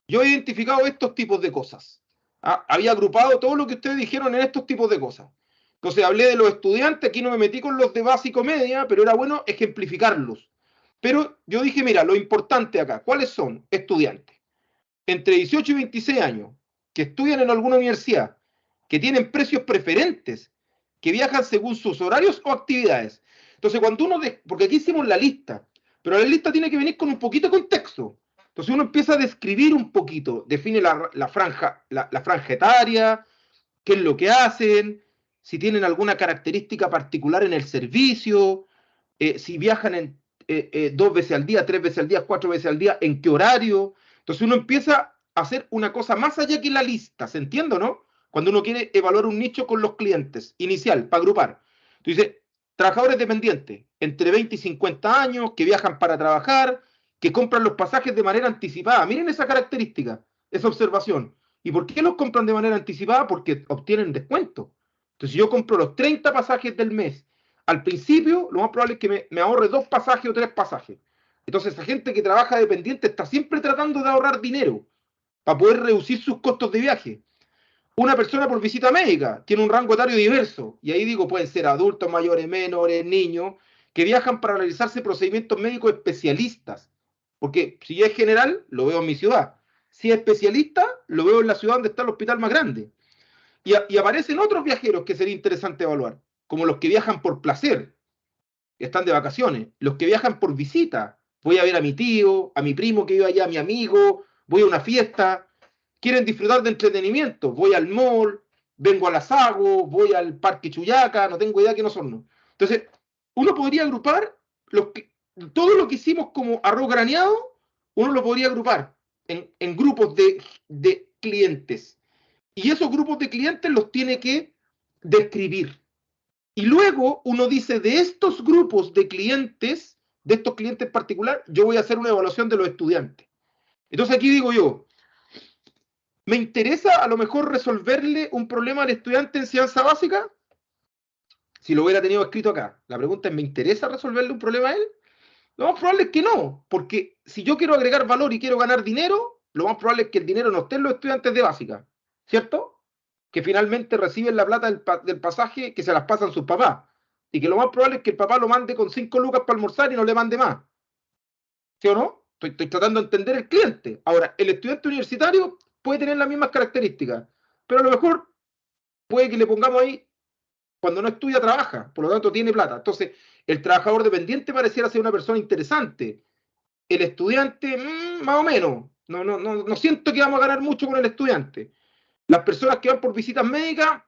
S1: Yo he identificado estos tipos de cosas. Había agrupado todo lo que ustedes dijeron en estos tipos de cosas. Entonces, hablé de los estudiantes, aquí no me metí con los de básico media, pero era bueno ejemplificarlos. Pero yo dije, mira, lo importante acá, ¿cuáles son? Estudiantes. Entre 18 y 26 años, que estudian en alguna universidad, que tienen precios preferentes, que viajan según sus horarios o actividades. Entonces, cuando uno, porque aquí hicimos la lista, pero la lista tiene que venir con un poquito de contexto. Entonces uno empieza a describir un poquito, define la franja etaria, qué es lo que hacen, si tienen alguna característica particular en el servicio, si viajan 2 veces al día, 3 veces al día, 4 veces al día, en qué horario. Entonces uno empieza a hacer una cosa más allá que la lista, ¿se entiende, no? Cuando uno quiere evaluar un nicho con los clientes, inicial, para agrupar. Entonces, trabajadores dependientes, entre 20 y 50 años, que viajan para trabajar, que compran los pasajes de manera anticipada. Miren esa característica, esa observación. ¿Y por qué los compran de manera anticipada? Porque obtienen descuento. Entonces, si yo compro los 30 pasajes del mes, al principio, lo más probable es que me ahorre 2 pasajes o 3 pasajes. Entonces, esa gente que trabaja dependiente está siempre tratando de ahorrar dinero para poder reducir sus costos de viaje. Una persona por visita médica tiene un rango etario diverso, y ahí digo, pueden ser adultos, mayores, menores, niños, que viajan para realizarse procedimientos médicos especialistas. Porque si es general, lo veo en mi ciudad. Si es especialista, lo veo en la ciudad donde está el hospital más grande. Y aparecen otros viajeros que sería interesante evaluar, como los que viajan por placer, que están de vacaciones, los que viajan por visita. Voy a ver a mi tío, a mi primo que vive allá, a mi amigo, voy a una fiesta, quieren disfrutar de entretenimiento, voy al mall, vengo a la Sago, voy al Parque Chuyaca, no tengo idea que no son. ¿No? Entonces, uno podría agrupar todo lo que hicimos como arroz graneado, uno lo podría agrupar en grupos de clientes. Y esos grupos de clientes los tiene que describir. Y luego uno dice, de estos grupos de clientes, de estos clientes en particular, yo voy a hacer una evaluación de los estudiantes. Entonces aquí digo yo, ¿me interesa a lo mejor resolverle un problema al estudiante en enseñanza básica? Si lo hubiera tenido escrito acá. La pregunta es, ¿me interesa resolverle un problema a él? Lo más probable es que no, porque si yo quiero agregar valor y quiero ganar dinero, lo más probable es que el dinero no esté en los estudiantes de básica, ¿cierto? Que finalmente reciben la plata del pasaje que se las pasan sus papás. Y que lo más probable es que el papá lo mande con 5 lucas para almorzar y no le mande más. ¿Sí o no? Estoy tratando de entender el cliente. Ahora, el estudiante universitario puede tener las mismas características, pero a lo mejor puede que le pongamos ahí, cuando no estudia, trabaja, por lo tanto tiene plata. Entonces, el trabajador dependiente pareciera ser una persona interesante. El estudiante, más o menos. No siento que vamos a ganar mucho con el estudiante. Las personas que van por visitas médicas,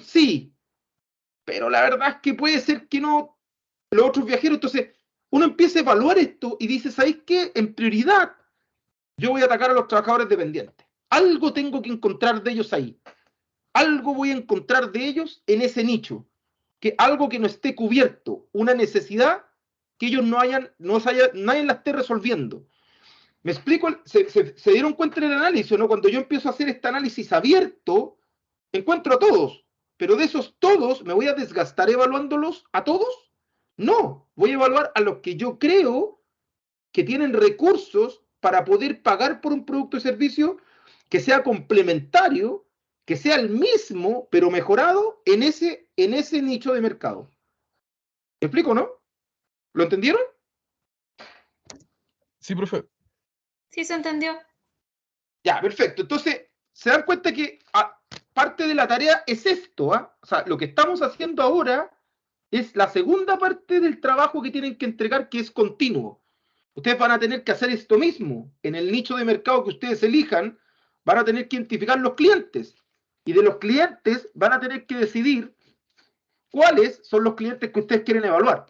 S1: sí. Pero la verdad es que puede ser que no los otros viajeros. Entonces, uno empieza a evaluar esto y dice, ¿sabéis qué? En prioridad, yo voy a atacar a los trabajadores dependientes. Algo tengo que encontrar de ellos ahí. Algo voy a encontrar de ellos en ese nicho. Algo que no esté cubierto. Una necesidad que ellos nadie la esté resolviendo. ¿Me explico? Se dieron cuenta en el análisis, ¿no? Cuando yo empiezo a hacer este análisis abierto, encuentro a todos. Pero de esos todos, ¿me voy a desgastar evaluándolos a todos? No, voy a evaluar a los que yo creo que tienen recursos para poder pagar por un producto o servicio que sea complementario, que sea el mismo, pero mejorado en ese nicho de mercado. ¿Me explico, no? ¿Lo entendieron?
S4: Sí, profe.
S6: Sí, se entendió.
S1: Ya, perfecto. Entonces, se dan cuenta que parte de la tarea es esto, ¿ah? O sea, lo que estamos haciendo ahora es la segunda parte del trabajo que tienen que entregar, que es continuo. Ustedes van a tener que hacer esto mismo. En el nicho de mercado que ustedes elijan, van a tener que identificar los clientes. Y de los clientes van a tener que decidir cuáles son los clientes que ustedes quieren evaluar.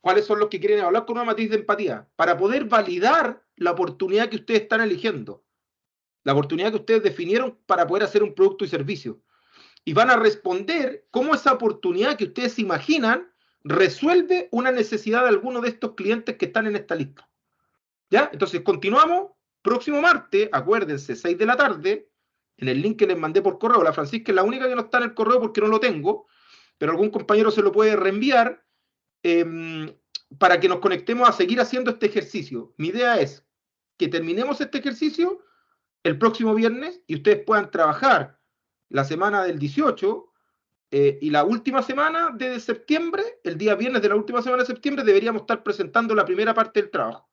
S1: Cuáles son los que quieren evaluar con una matriz de empatía, para poder validar la oportunidad que ustedes están eligiendo. La oportunidad que ustedes definieron para poder hacer un producto y servicio. Y van a responder cómo esa oportunidad que ustedes imaginan resuelve una necesidad de alguno de estos clientes que están en esta lista. ¿Ya? Entonces, continuamos. Próximo martes, acuérdense, 6 de la tarde, en el link que les mandé por correo. La Francisca es la única que no está en el correo porque no lo tengo, pero algún compañero se lo puede reenviar para que nos conectemos a seguir haciendo este ejercicio. Mi idea es que terminemos este ejercicio el próximo viernes y ustedes puedan trabajar la semana del 18 y la última semana de septiembre, el día viernes de la última semana de septiembre, deberíamos estar presentando la primera parte del trabajo.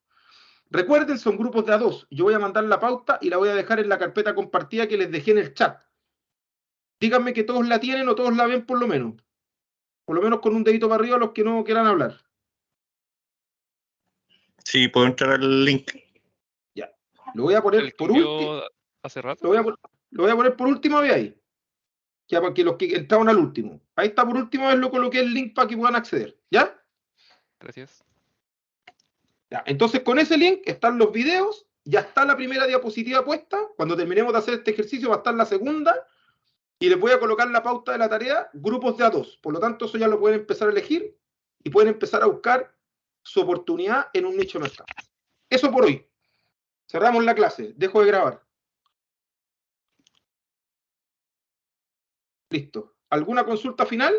S1: Recuerden, son grupos de A2. Yo voy a mandar la pauta y la voy a dejar en la carpeta compartida que les dejé en el chat. Díganme que todos la tienen o todos la ven por lo menos. Por lo menos con un dedito para arriba los que no quieran hablar.
S2: Sí, puedo entrar al link.
S1: Ya. Lo voy a poner por último.
S3: ¿Hace rato?
S1: Lo voy a poner por última vez ahí. Ya para que los que entraron al último. Ahí está por última vez, lo coloqué el link para que puedan acceder. ¿Ya?
S3: Gracias.
S1: Ya. Entonces con ese link están los videos. Ya está la primera diapositiva puesta. Cuando terminemos de hacer este ejercicio va a estar la segunda. Y les voy a colocar la pauta de la tarea, grupos de A2. Por lo tanto, eso ya lo pueden empezar a elegir y pueden empezar a buscar su oportunidad en un nicho de mercado. Eso por hoy. Cerramos la clase. Dejo de grabar. Listo. ¿Alguna consulta final?